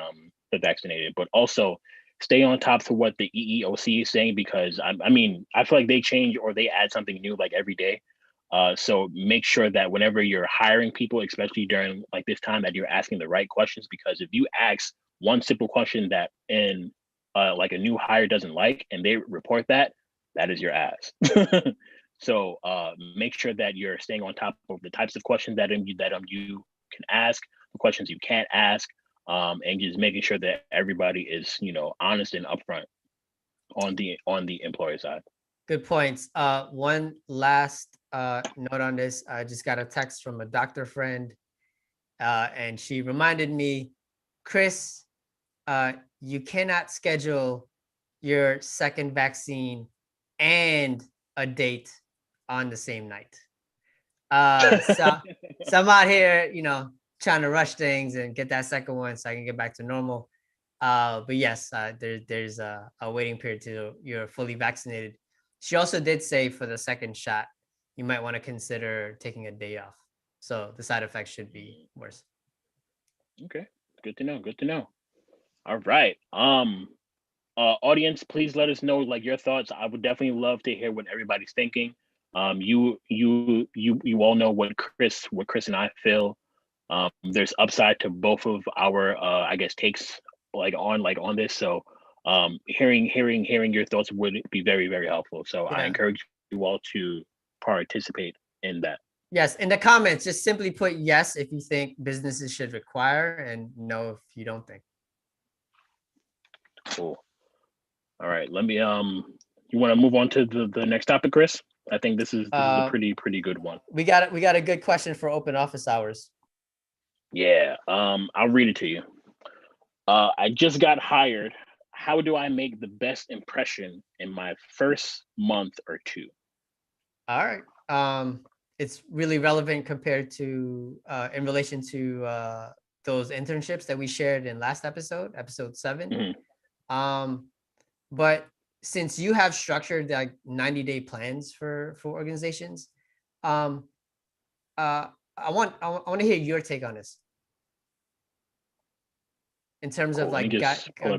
vaccinated. But also stay on top to what the EEOC is saying, because I mean I feel like they change or they add something new like every day. So make sure that whenever you're hiring people, especially during like this time, that you're asking the right questions. Because if you ask one simple question that like a new hire doesn't like and they report that, that is your ass. So make sure that you're staying on top of the types of questions that you can ask, the questions you can't ask, and just making sure that everybody is honest and upfront on the employer side. Good points. One last note on this. I just got a text from a doctor friend, and she reminded me, Cris, you cannot schedule your second vaccine and a date on the same night. So I'm out here, trying to rush things and get that second one so I can get back to normal. But yes, there's a waiting period till you're fully vaccinated. She also did say for the second shot, you might want to consider taking a day off. So the side effects should be worse. Okay, good to know. All right. Audience, please let us know like your thoughts. I would definitely love to hear what everybody's thinking. You all know what Cris and I feel. There's upside to both of our I guess takes on this. So hearing your thoughts would be very, very helpful. So I encourage you all to participate in that. Yes, in the comments, just simply put yes if you think businesses should require, and no if you don't think. Cool. All right, let me you want to move on to the next topic, Cris? I think this is a pretty good one. We got a good question for open office hours. Yeah, I'll read it to you. I just got hired. How do I make the best impression in my first month or two? All right. It's really relevant compared to in relation to those internships that we shared in last episode 7. But since you have structured like 90-day plans for organizations, I want to hear your take on this in terms of like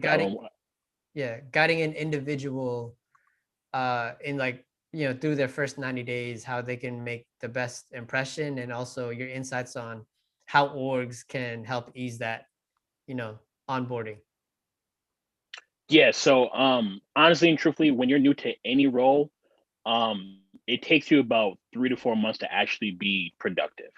guiding an individual in like through their first 90 days, how they can make the best impression, and also your insights on how orgs can help ease that onboarding. Yeah, so honestly and truthfully, when you're new to any role, it takes you about 3 to 4 months to actually be productive.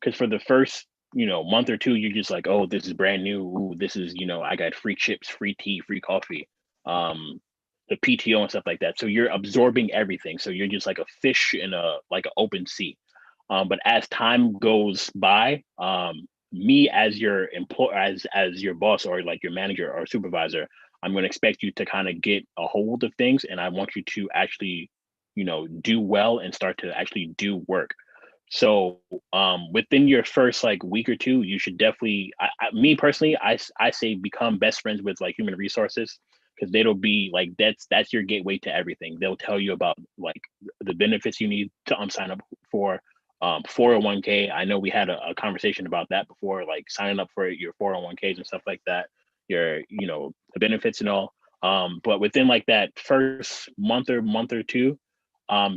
Because for the first month or two, you're just like, oh, this is brand new. Ooh, this is, I got free chips, free tea, free coffee, the PTO and stuff like that. So you're absorbing everything. So you're just like a fish in a like an open sea. But as time goes by, me as your as your boss or like your manager or supervisor, I'm going to expect you to kind of get a hold of things, and I want you to actually, do well and start to actually do work. So within your first like week or two, you should definitely, me personally, I say become best friends with like human resources, because they'll be like that's your gateway to everything. They'll tell you about like the benefits you need to sign up for 401k. I know we had a conversation about that before, like signing up for your 401ks and stuff like that, your the benefits and all. But within like that first month or two,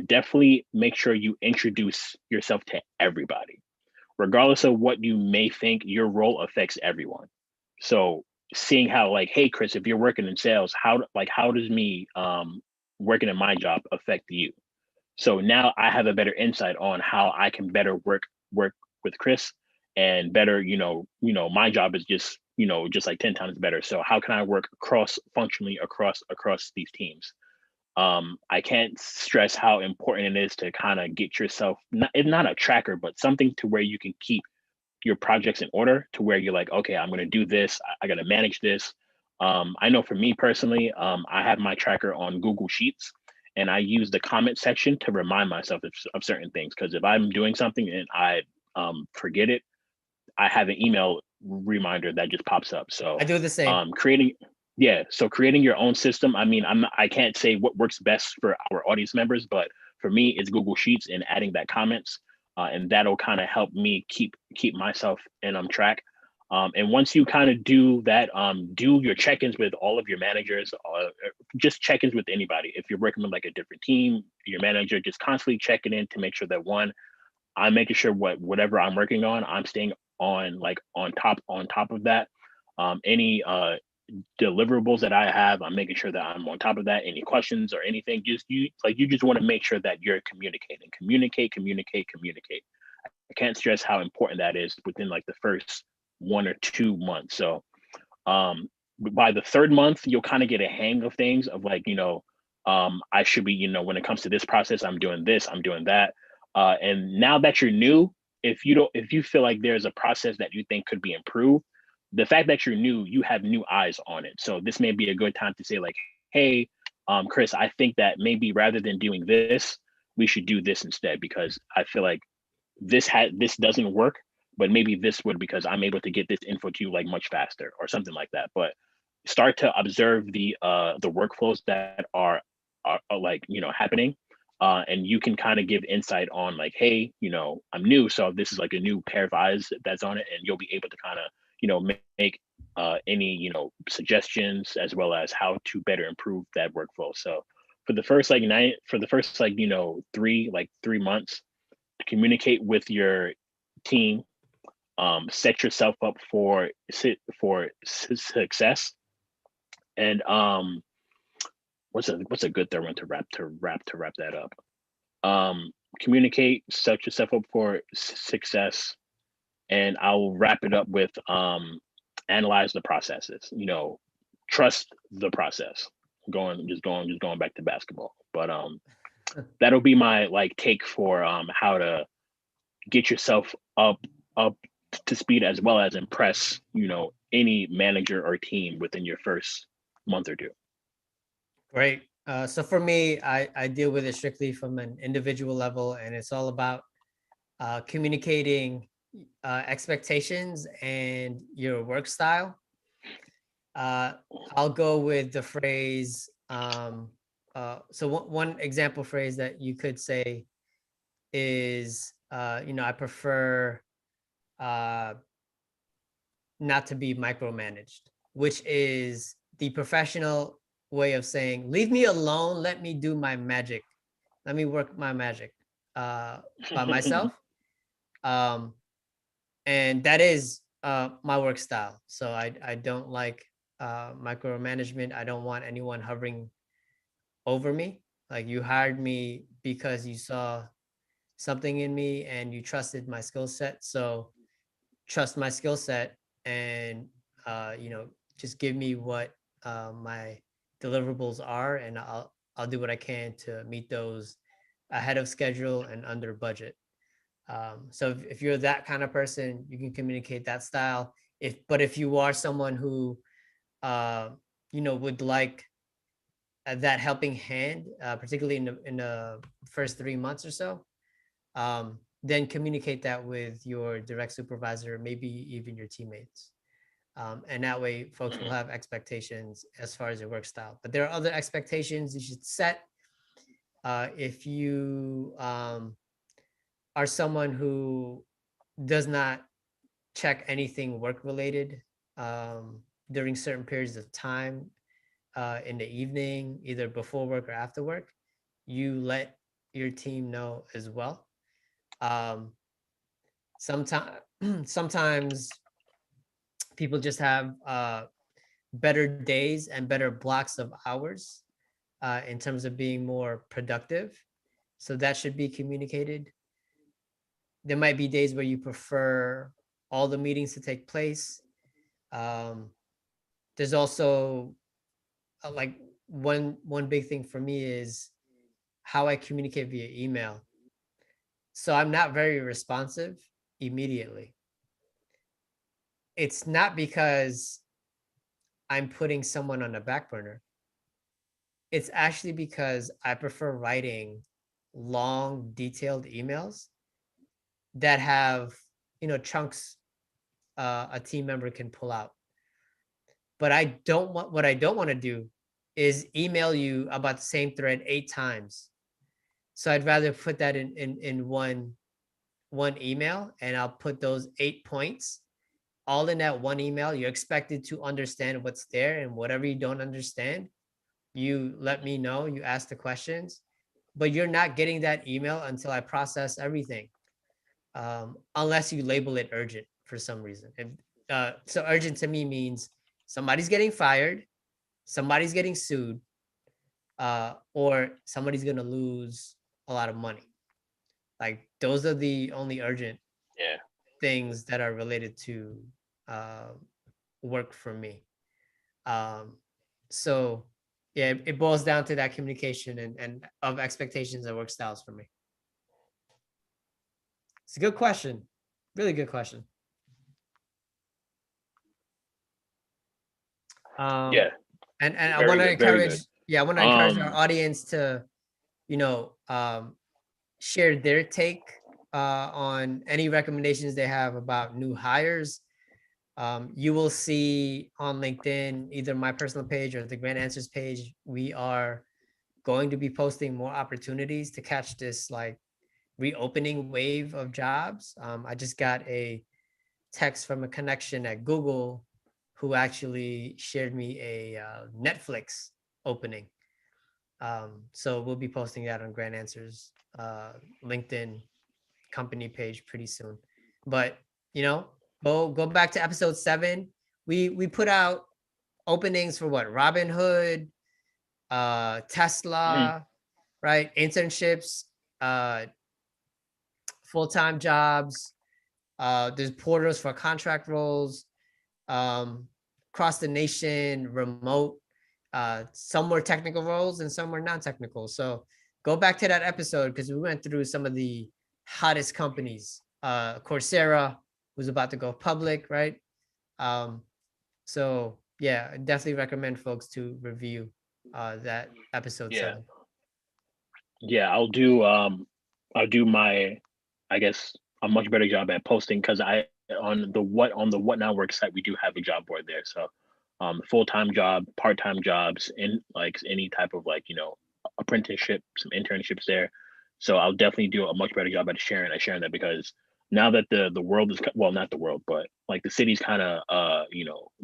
definitely make sure you introduce yourself to everybody, regardless of what you may think. Your role affects everyone. So seeing how like, hey Cris, if you're working in sales, how does me working in my job affect you? So now I have a better insight on how I can better work with Cris, and better, my job is just like 10 times better. So how can I work cross functionally across these teams? I can't stress how important it is to kind of get yourself, not a tracker, but something to where you can keep your projects in order, to where you're like, okay, I'm going to do this. I got to manage this. I know for me personally, I have my tracker on Google Sheets, and I use the comment section to remind myself of certain things. Because if I'm doing something and I forget it, I have an email reminder that just pops up. So I do the same. creating your own system. I mean, I can't say what works best for our audience members, but for me, it's Google Sheets and adding that comments, and that'll kind of help me keep myself in track. And once you kind of do that, do your check-ins with all of your managers, just check-ins with anybody. If you're working with like a different team, your manager, just constantly checking in to make sure that, one, I'm making sure whatever I'm working on, I'm staying on top of that. Any deliverables that I have, I'm making sure that I'm on top of that. Any questions or anything, you just want to make sure that you're communicate. I can't stress how important that is within like the first 1 or 2 months. So by the third month, you'll kind of get a hang of things, of like, I should be, when it comes to this process, I'm doing this, I'm doing that. And now that you're new, if you feel like there's a process that you think could be improved, the fact that you're new, you have new eyes on it. So this may be a good time to say like, hey, Cris, I think that maybe rather than doing this, we should do this instead, because I feel like this doesn't work, but maybe this would, because I'm able to get this info to you like much faster or something like that. But start to observe the workflows that are like, happening. And you can kind of give insight on like, hey, I'm new, so this is like a new pair of eyes that's on it, and you'll be able to kind of, make any, suggestions, as well as how to better improve that workflow. So for the first like 3 months, communicate with your team, set yourself up for success, and what's a good third one to wrap that up? Communicate, set yourself up for success, and I'll wrap it up with analyze the processes. Trust the process. Going back to basketball, but that'll be my like take for how to get yourself up to speed, as well as impress any manager or team within your first month or two. Great. So for me, I deal with it strictly from an individual level, and it's all about communicating expectations and your work style. I'll go with the phrase. So one example phrase that you could say is, I prefer not to be micromanaged, which is the professional way of saying, leave me alone, let me do my magic, let me work my magic by myself. And that is my work style. So I don't like micromanagement. I don't want anyone hovering over me. Like, you hired me because you saw something in me and you trusted my skill set. So trust my skill set and just give me what my deliverables are, and I'll do what I can to meet those ahead of schedule and under budget. So if you're that kind of person, you can communicate that style. If you are someone who would like that helping hand, particularly in the first 3 months or so, then communicate that with your direct supervisor, maybe even your teammates. And that way folks will have expectations as far as your work style. But there are other expectations you should set. If you are someone who does not check anything work related during certain periods of time in the evening, either before work or after work, you let your team know as well. Sometimes people just have better days and better blocks of hours in terms of being more productive. So that should be communicated. There might be days where you prefer all the meetings to take place. There's also like one big thing for me is how I communicate via email. So I'm not very responsive immediately. It's not because I'm putting someone on the back burner. It's actually because I prefer writing long, detailed emails that have, chunks a team member can pull out. But what I don't want to do is email you about the same thread 8 times. So I'd rather put that in one email, and I'll put those 8 points all in that one email. You're expected to understand what's there, and whatever you don't understand, you let me know, you ask the questions, but you're not getting that email until I process everything, unless you label it urgent for some reason. So urgent to me means somebody's getting fired, somebody's getting sued, or somebody's going to lose a lot of money. Like those are the only urgent things that are related to work for me. So yeah, it boils down to that communication and of expectations and work styles for me. It's a good question. Really good question. Yeah. And I want to encourage, I want to encourage our audience to, share their take on any recommendations they have about new hires. You will see on LinkedIn, either my personal page or the Grantanswers page, we are going to be posting more opportunities to catch this like reopening wave of jobs. I just got a text from a connection at Google who actually shared me a Netflix opening. So we'll be posting that on Grantanswers LinkedIn company page pretty soon. But go back to episode 7. We put out openings for what? Robinhood, Tesla, right? Internships, full-time jobs. There's portals for contract roles, across the nation, remote. Some were technical roles and some were non-technical. So go back to that episode because we went through some of the hottest companies. Coursera was about to go public, right? So yeah, I definitely recommend folks to review that episode 7. Yeah, I'll do my, I guess, a much better job at posting because on the What Now Work site we do have a job board there. So full-time job, part-time jobs, and like any type of like apprenticeship, some internships there. So I'll definitely do a much better job at sharing that because now that the world is, well, not the world, but like the city's kind of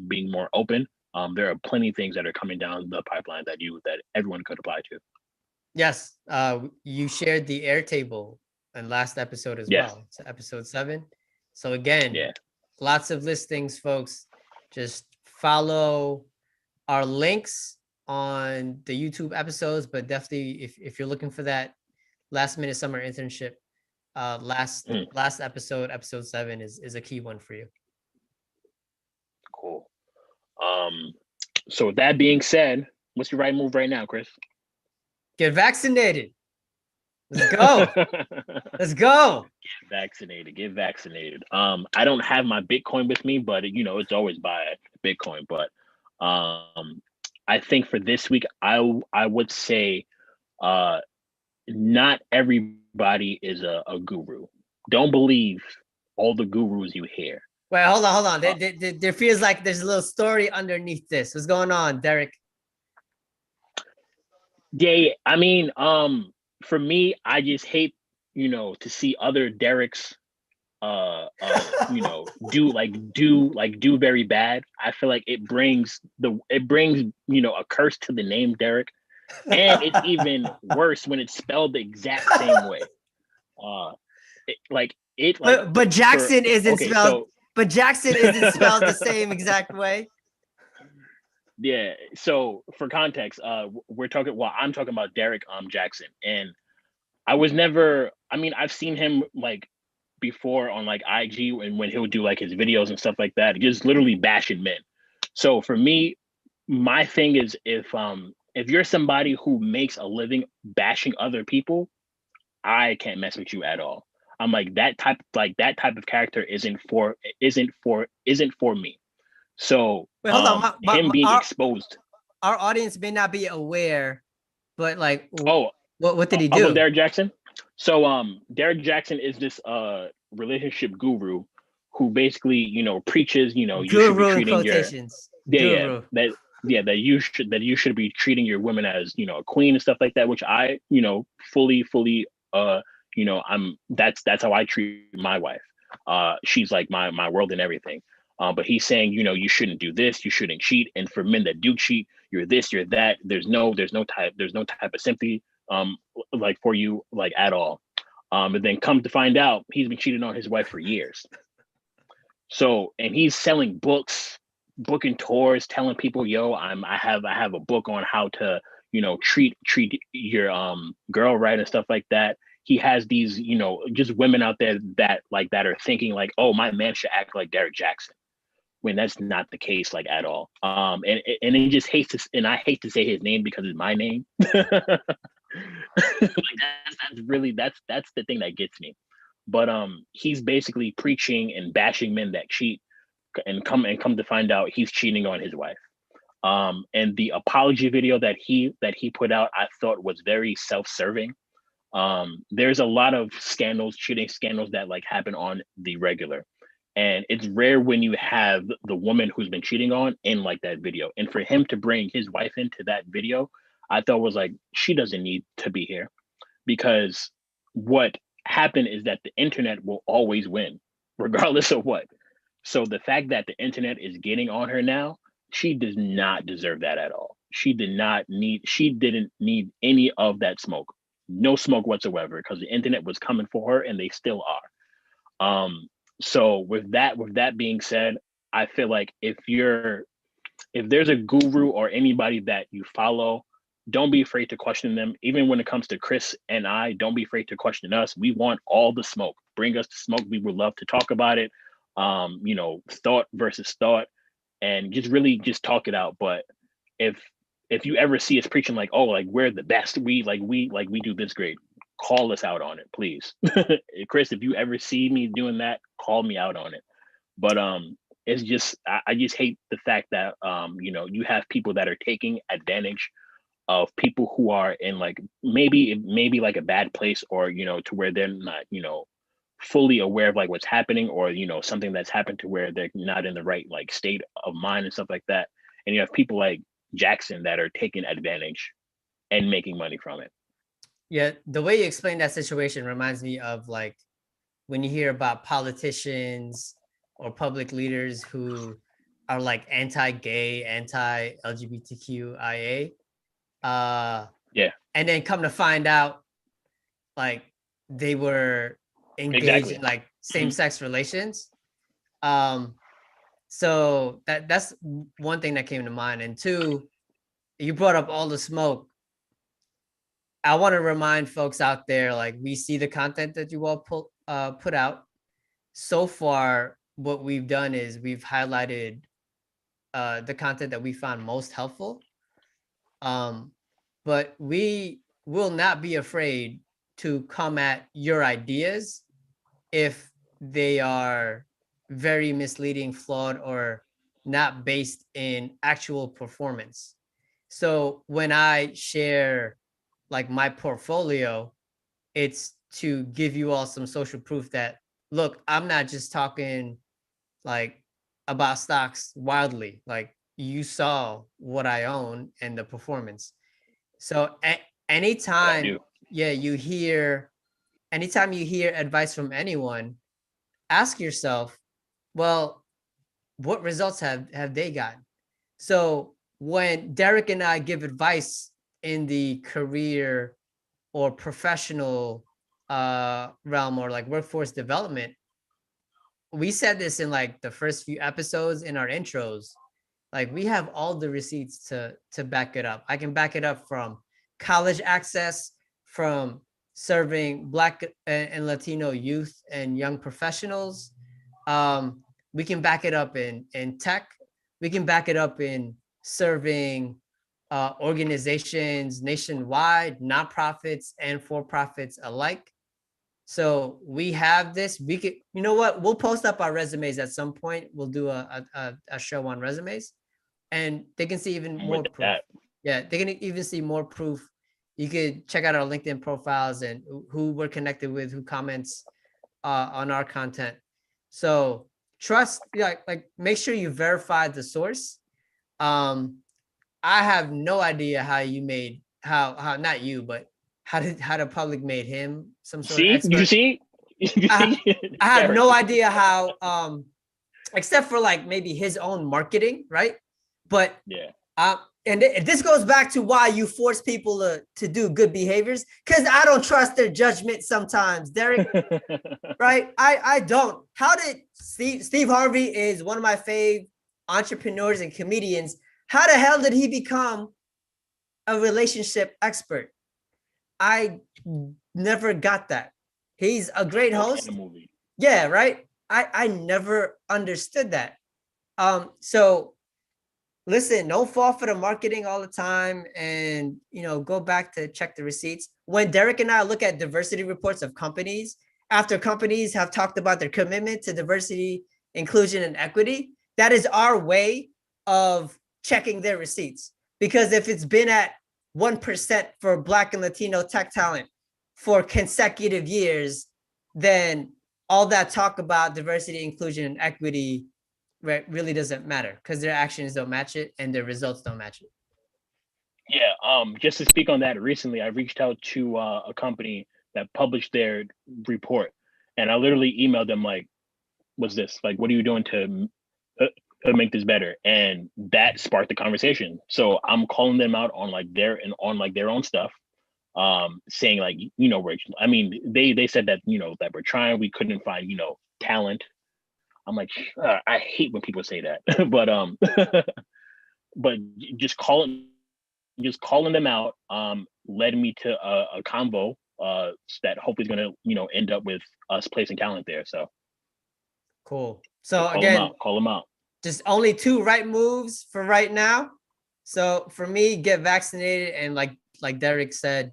being more open. There are plenty of things that are coming down the pipeline that everyone could apply to. Yes, you shared the Airtable in last episode as well. It's episode 7. So again, lots of listings, folks. Just follow our links on the YouTube episodes, but definitely if you're looking for that last minute summer internship, last episode 7 is a key one for you. Cool. So with that being said, what's your right move right now, Cris? Get vaccinated. Let's go. Let's go. Get vaccinated. I don't have my Bitcoin with me, but it's always buy Bitcoin. But I think for this week, I would say not everybody is a guru. Don't believe all the gurus you hear. Wait, hold on. There feels like there's a little story underneath this. What's going on, Derrick? Yeah, I mean, for me, I just hate, to see other Derricks, do very bad. I feel like it brings a curse to the name Derrick, and it's even worse when it's spelled the exact same way. But Jackson isn't spelled. But Jackson isn't spelled the same exact way. Yeah. So for context, I'm talking about Derrick Jackson, and I've seen him like before on like IG and when he'll do like his videos and stuff like that, just literally bashing men. So for me, my thing is if you're somebody who makes a living bashing other people, I can't mess with you at all. I'm like that type of character isn't for me. So wait, hold on. Him being exposed. Our audience may not be aware, but like, what did he do? Derrick Jackson. So Derrick Jackson is this relationship guru who basically preaches you should be treating quotations. that you should be treating your women as a queen and stuff like that, which I fully that's how I treat my wife. She's like my world and everything. But he's saying, you shouldn't do this, you shouldn't cheat. And for men that do cheat, you're this, you're that. There's no type of sympathy like for you, like at all. And then come to find out, he's been cheating on his wife for years. So, and he's selling books, booking tours, telling people, yo, I have a book on how to, treat your girl right and stuff like that. He has these, just women out there that are thinking like, oh, my man should act like Derrick Jackson, when that's not the case, like at all. And he just hates to, and I hate to say his name because it's my name. Like that's the thing that gets me. But he's basically preaching and bashing men that cheat, and come to find out he's cheating on his wife. And the apology video that he put out, I thought was very self-serving. There's a lot of cheating scandals that like happen on the regular, and it's rare when you have the woman who's been cheating on in like that video. And for him to bring his wife into that video, I thought was like, she doesn't need to be here, because what happened is that the internet will always win regardless of what. So the fact that the internet is getting on her now, she does not deserve that at all. She didn't need any of that smoke. No smoke whatsoever, because the internet was coming for her, and they still are. So with that being said, I feel like if there's a guru or anybody that you follow, don't be afraid to question them. Even when it comes to Cris and I, don't be afraid to question us. We want all the smoke. Bring us the smoke. We would love to talk about it. Thought versus thought, and just talk it out. But if you ever see us preaching like, oh, like we're the best, we do this great, call us out on it, please. Cris, if you ever see me doing that, call me out on it. But it's just, I just hate the fact that you have people that are taking advantage of people who are in like maybe like a bad place, or to where they're not fully aware of like what's happening, or something that's happened to where they're not in the right like state of mind and stuff like that. And you have people like Jackson that are taking advantage and making money from it. Yeah, the way you explain that situation reminds me of like when you hear about politicians or public leaders who are like anti-gay, anti-LGBTQIA. Yeah. And then come to find out like they were engaged in like same-sex relations. So that's one thing that came to mind. And two, you brought up all the smoke. I want to remind folks out there, like, we see the content that you all put out. So far, what we've done is we've highlighted the content that we found most helpful. But we will not be afraid to come at your ideas if they are very misleading, flawed, or not based in actual performance. So when I share like my portfolio, it's to give you all some social proof that, look, I'm not just talking like about stocks wildly. Like, you saw what I own and the performance. So anytime, anytime you hear advice from anyone, ask yourself, well, what results have they gotten? So when Derrick and I give advice in the career or professional realm, or like workforce development, we said this in like the first few episodes in our intros. Like, we have all the receipts to back it up. I can back it up from college access, from serving Black and Latino youth and young professionals. We can back it up in tech. We can back it up in serving organizations nationwide, nonprofits and for-profits alike. So we have this. We could, you know what? We'll post up our resumes at some point. We'll do a show on resumes, and they can see even more proof. Yeah, they can even see more proof. You could check out our LinkedIn profiles and who we're connected with, who comments on our content. So trust, like make sure you verify the source. I have no idea how you made how not you, but how the public made him some sort of expert. You see? I have no idea how, except for like maybe his own marketing, right? But yeah. And this goes back to why you force people to do good behaviors, because I don't trust their judgment sometimes, Derrick. Right? I don't. How did Steve Harvey is one of my fave entrepreneurs and comedians. How the hell did he become a relationship expert? I never got that. He's a great host. Yeah, right. I never understood that. So listen, don't fall for the marketing all the time, and go back to check the receipts. When Derrick and I look at diversity reports of companies, after companies have talked about their commitment to diversity, inclusion, and equity, that is our way of checking their receipts. Because if it's been at 1% for Black and Latino tech talent for consecutive years, then all that talk about diversity, inclusion, and equity really doesn't matter, because their actions don't match it and their results don't match it. Yeah. Just to speak on that, recently I reached out to a company that published their report, and I literally emailed them like, "What's this? Like, what are you doing to make this better?" And that sparked the conversation. So I'm calling them out on like their own stuff, saying like, I mean, they said that that we're trying, we couldn't find talent. I'm like, I hate when people say that, but just calling them out led me to a convo that hopefully is going to end up with us placing talent there. So cool. So again, call them out. Just only 2 right moves for right now. So for me, get vaccinated, and like Derrick said,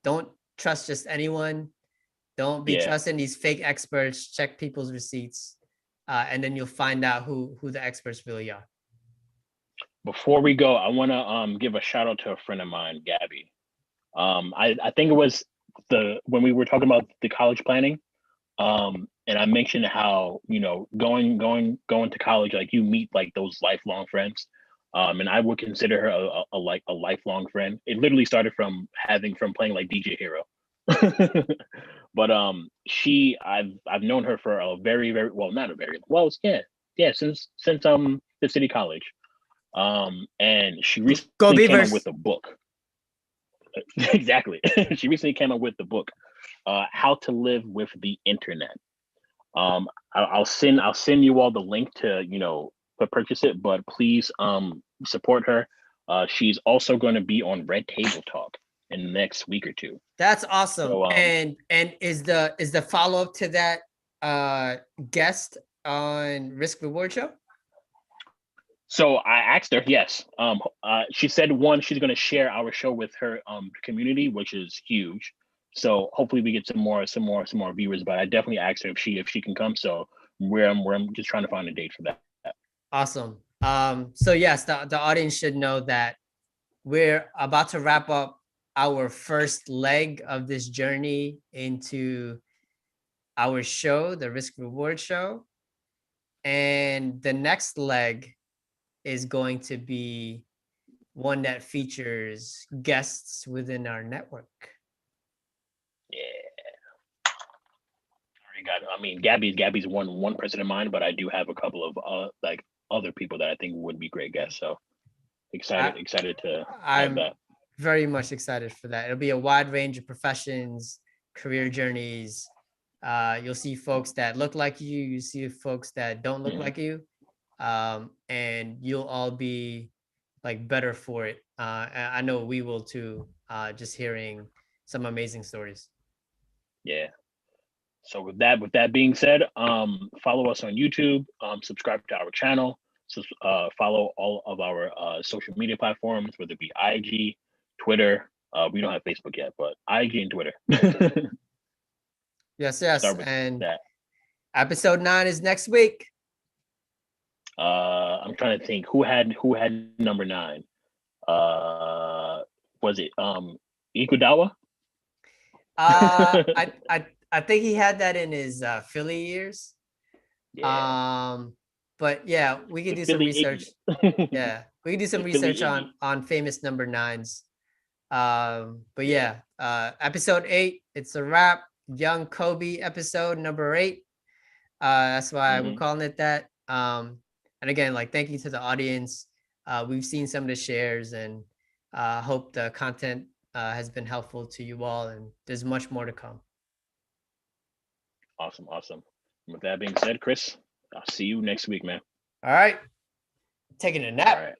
don't trust just anyone. Don't be trusting these fake experts. Check people's receipts, and then you'll find out who the experts really are. Before we go, I want to give a shout out to a friend of mine, Gabby. I think it was when we were talking about the college planning, and I mentioned how going to college, like you meet like those lifelong friends, and I would consider her a lifelong friend. It literally started from playing like DJ Hero. But I've known her for a very, very since the city college. And she recently came up with a book. Exactly. She recently came up with the book, How to Live with the Internet. I'll send you all the link to purchase it, but please support her. She's also going to be on Red Table Talk. in the next week or two. That's awesome. So, And is the follow-up to that guest on Risk Reward show? So I asked her, yes. She said she's going to share our show with her community, which is huge. So hopefully we get some more viewers. But I definitely asked her if she can come. So I'm just trying to find a date for that. Awesome. So yes, the audience should know that we're about to wrap up our first leg of this journey into our show, the Risk Reward show. And the next leg is going to be one that features guests within our network. Yeah. I mean, Gabby's one person in mind, but I do have a couple of like other people that I think would be great guests. So excited to have that. Very much excited for that. It'll be a wide range of professions, career journeys. You'll see folks that look like you see folks that don't look like you. And you'll all be like better for it. I know we will too, just hearing some amazing stories. Yeah. So with that being said, follow us on YouTube, subscribe to our channel, follow all of our social media platforms, whether it be IG, Twitter. We don't have Facebook yet, but IG and Twitter. Yes. And that. Episode 9 is next week. I'm trying to think who had number 9. Was it Ikudawa? I think he had that in his Philly years. Yeah. But yeah, we could do some research. Yeah, we can do some research on famous number 9s. But yeah, episode 8, it's a wrap. Young Kobe episode number 8. That's why we're calling it that. And again, like, thank you to the audience. We've seen some of the shares, and hope the content has been helpful to you all, and there's much more to come. Awesome. With that being said, Chris, I'll see you next week, man. All right. Taking a nap. All right.